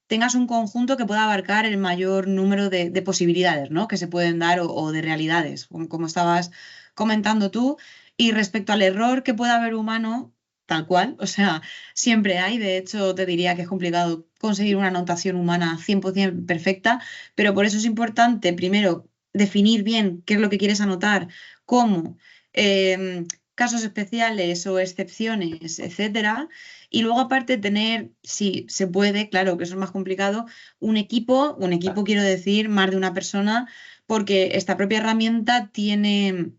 S3: tengas un conjunto que pueda abarcar el mayor número de posibilidades, ¿no? Que se pueden dar o de realidades, como estabas comentando tú. Y respecto al error que pueda haber humano, tal cual, o sea, siempre hay. De hecho, te diría que es complicado conseguir una anotación humana 100% perfecta, pero por eso es importante, primero, definir bien qué es lo que quieres anotar, cómo, casos especiales o excepciones, etcétera. Y luego, aparte, tener, si se puede, claro que eso es más complicado, un equipo quiero decir, más de una persona, porque esta propia herramienta tiene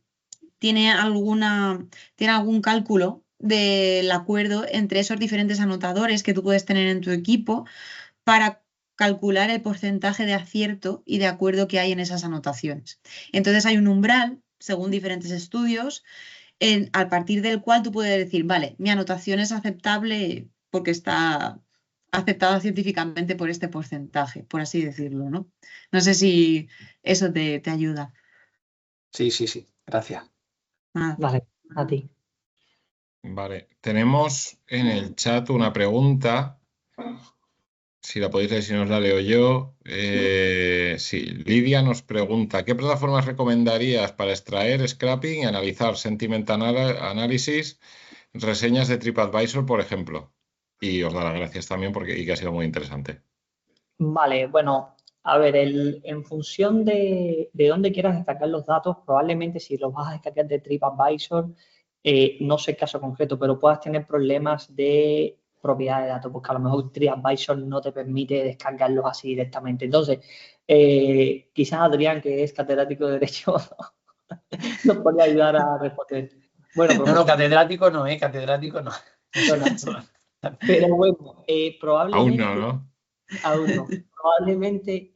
S3: algún cálculo del acuerdo entre esos diferentes anotadores que tú puedes tener en tu equipo para calcular el porcentaje de acierto y de acuerdo que hay en esas anotaciones. Entonces hay un umbral, según diferentes estudios, a partir del cual tú puedes decir, vale, mi anotación es aceptable porque está aceptada científicamente por este porcentaje, por así decirlo, ¿no? No sé si eso te ayuda.
S4: Sí, gracias.
S3: Nada.
S2: Vale, a ti.
S1: Vale, tenemos en el chat una pregunta. Si la podéis leer, si no os la leo yo. Sí, Lidia nos pregunta, ¿qué plataformas recomendarías para extraer scrapping y analizar sentiment análisis, reseñas de TripAdvisor, por ejemplo? Y os da las gracias también porque que ha sido muy interesante.
S2: Vale, bueno, a ver, en función de dónde quieras destacar los datos, probablemente si los vas a descargar de TripAdvisor, no sé el caso concreto, pero puedas tener problemas de propiedad de datos, porque a lo mejor TripAdvisor no te permite descargarlos así directamente. Entonces, quizás Adrián, que es catedrático de Derecho, nos podría ayudar a responder. Bueno,
S4: No, catedrático no, catedrático no.
S2: Pero bueno,
S1: Aún
S2: probablemente...
S1: no, ¿no?
S2: Aún no. Probablemente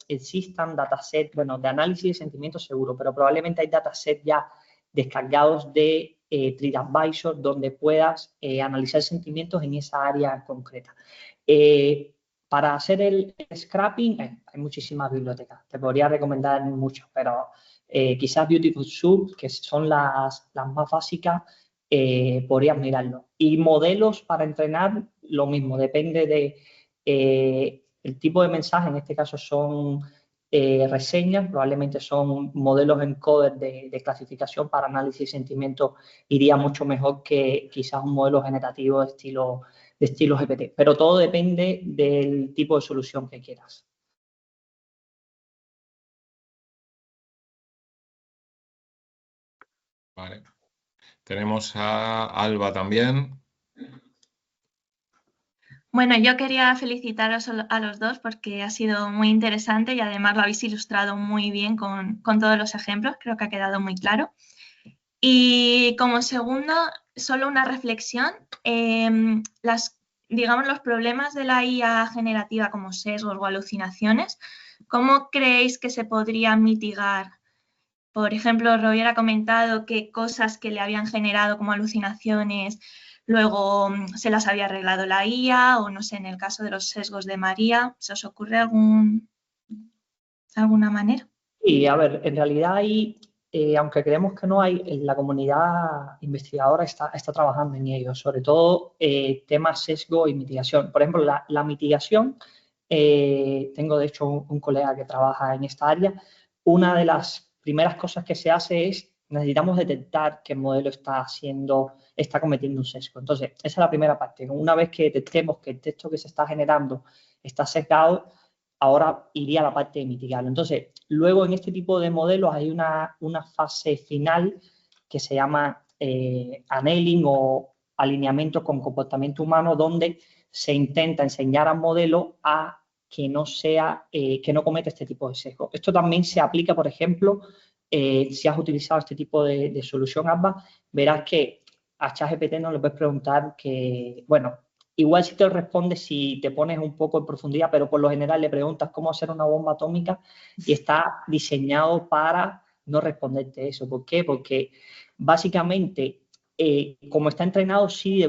S2: existan datasets, bueno, de análisis de sentimientos seguro, pero probablemente hay datasets ya descargados de TripAdvisor donde puedas analizar sentimientos en esa área concreta. Para hacer el scrapping hay muchísimas bibliotecas. Te podría recomendar muchas, pero quizás Beautiful Soup, que son las más básicas, podrías mirarlo. Y modelos para entrenar, lo mismo, depende de el tipo de mensaje, en este caso son reseñas, probablemente son modelos encoder de clasificación para análisis de sentimientos, iría mucho mejor que quizás un modelo generativo de estilo GPT, pero todo depende del tipo de solución que quieras.
S1: Vale. Tenemos a Alba también.
S5: Bueno, yo quería felicitaros a los dos porque ha sido muy interesante y además lo habéis ilustrado muy bien con todos los ejemplos, creo que ha quedado muy claro. Y como segundo, solo una reflexión, digamos los problemas de la IA generativa como sesgos o alucinaciones, ¿cómo creéis que se podrían mitigar? Por ejemplo, Roger ha comentado que cosas que le habían generado como alucinaciones luego se las había arreglado la IA, o no sé, en el caso de los sesgos de María, ¿se os ocurre alguna manera?
S2: Y a ver, en realidad hay, aunque creemos que no hay, la comunidad investigadora está trabajando en ello, sobre todo temas sesgo y mitigación. Por ejemplo, la mitigación, tengo de hecho un colega que trabaja en esta área. Una de las primeras cosas que se hace es, necesitamos detectar que el modelo está cometiendo un sesgo. Entonces, esa es la primera parte. Una vez que detectemos que el texto que se está generando está sesgado, ahora iría a la parte de mitigarlo. Entonces, luego en este tipo de modelos hay una fase final que se llama annealing o alineamiento con comportamiento humano, donde se intenta enseñar al modelo a que no cometa este tipo de sesgo. Esto también se aplica, por ejemplo, si has utilizado este tipo de solución ABBA, verás que a ChatGPT no le puedes preguntar que, bueno, igual si te responde si te pones un poco en profundidad, pero por lo general le preguntas cómo hacer una bomba atómica y está diseñado para no responderte eso. ¿Por qué? Porque básicamente, como está entrenado, sí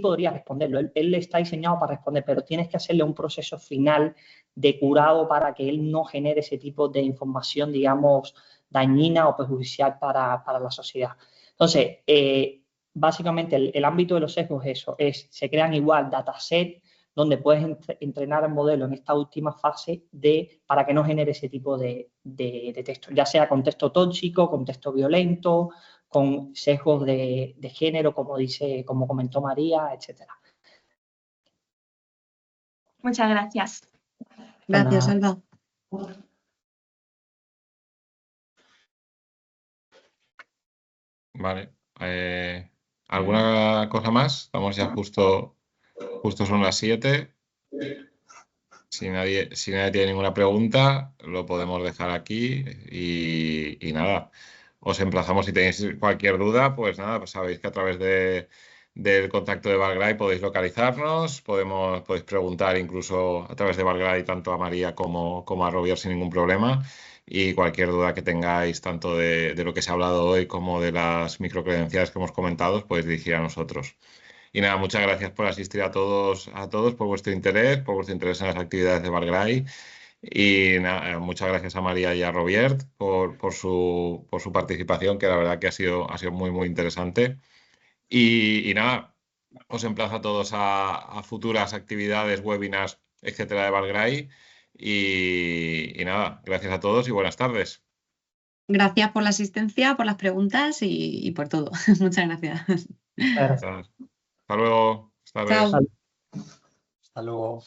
S2: podría responderlo. Él está diseñado para responder, pero tienes que hacerle un proceso final de curado para que él no genere ese tipo de información, digamos, dañina o perjudicial para la sociedad. Entonces, básicamente el ámbito de los sesgos es eso, se crean igual datasets donde puedes entrenar al modelo en esta última fase para que no genere ese tipo de texto, ya sea con texto tóxico, con texto violento, con sesgos de género, como comentó María, etcétera.
S5: Muchas gracias.
S3: Gracias, Alba.
S1: Vale. ¿Alguna cosa más? Estamos ya justo son las 7. Si nadie tiene ninguna pregunta, lo podemos dejar aquí y nada. Os emplazamos si tenéis cualquier duda, pues nada, pues sabéis que a través del contacto de Valgray podéis localizarnos, podéis preguntar incluso a través de Valgray tanto a María como a Robier sin ningún problema. Y cualquier duda que tengáis, tanto de lo que se ha hablado hoy como de las microcredenciales que hemos comentado, os podéis dirigir a nosotros. Y nada, muchas gracias por asistir a todos por vuestro interés en las actividades de Valgray. Y nada, muchas gracias a María y a Robiert por su participación, que la verdad que ha sido muy, muy interesante. Y nada, os emplazo a todos a futuras actividades, webinars, etcétera, de Valgray. Y nada, gracias a todos y buenas tardes.
S3: Gracias por la asistencia, por las preguntas y por todo. Muchas gracias.
S2: Gracias.
S1: Hasta luego. Hasta
S3: Chao.
S4: Hasta luego.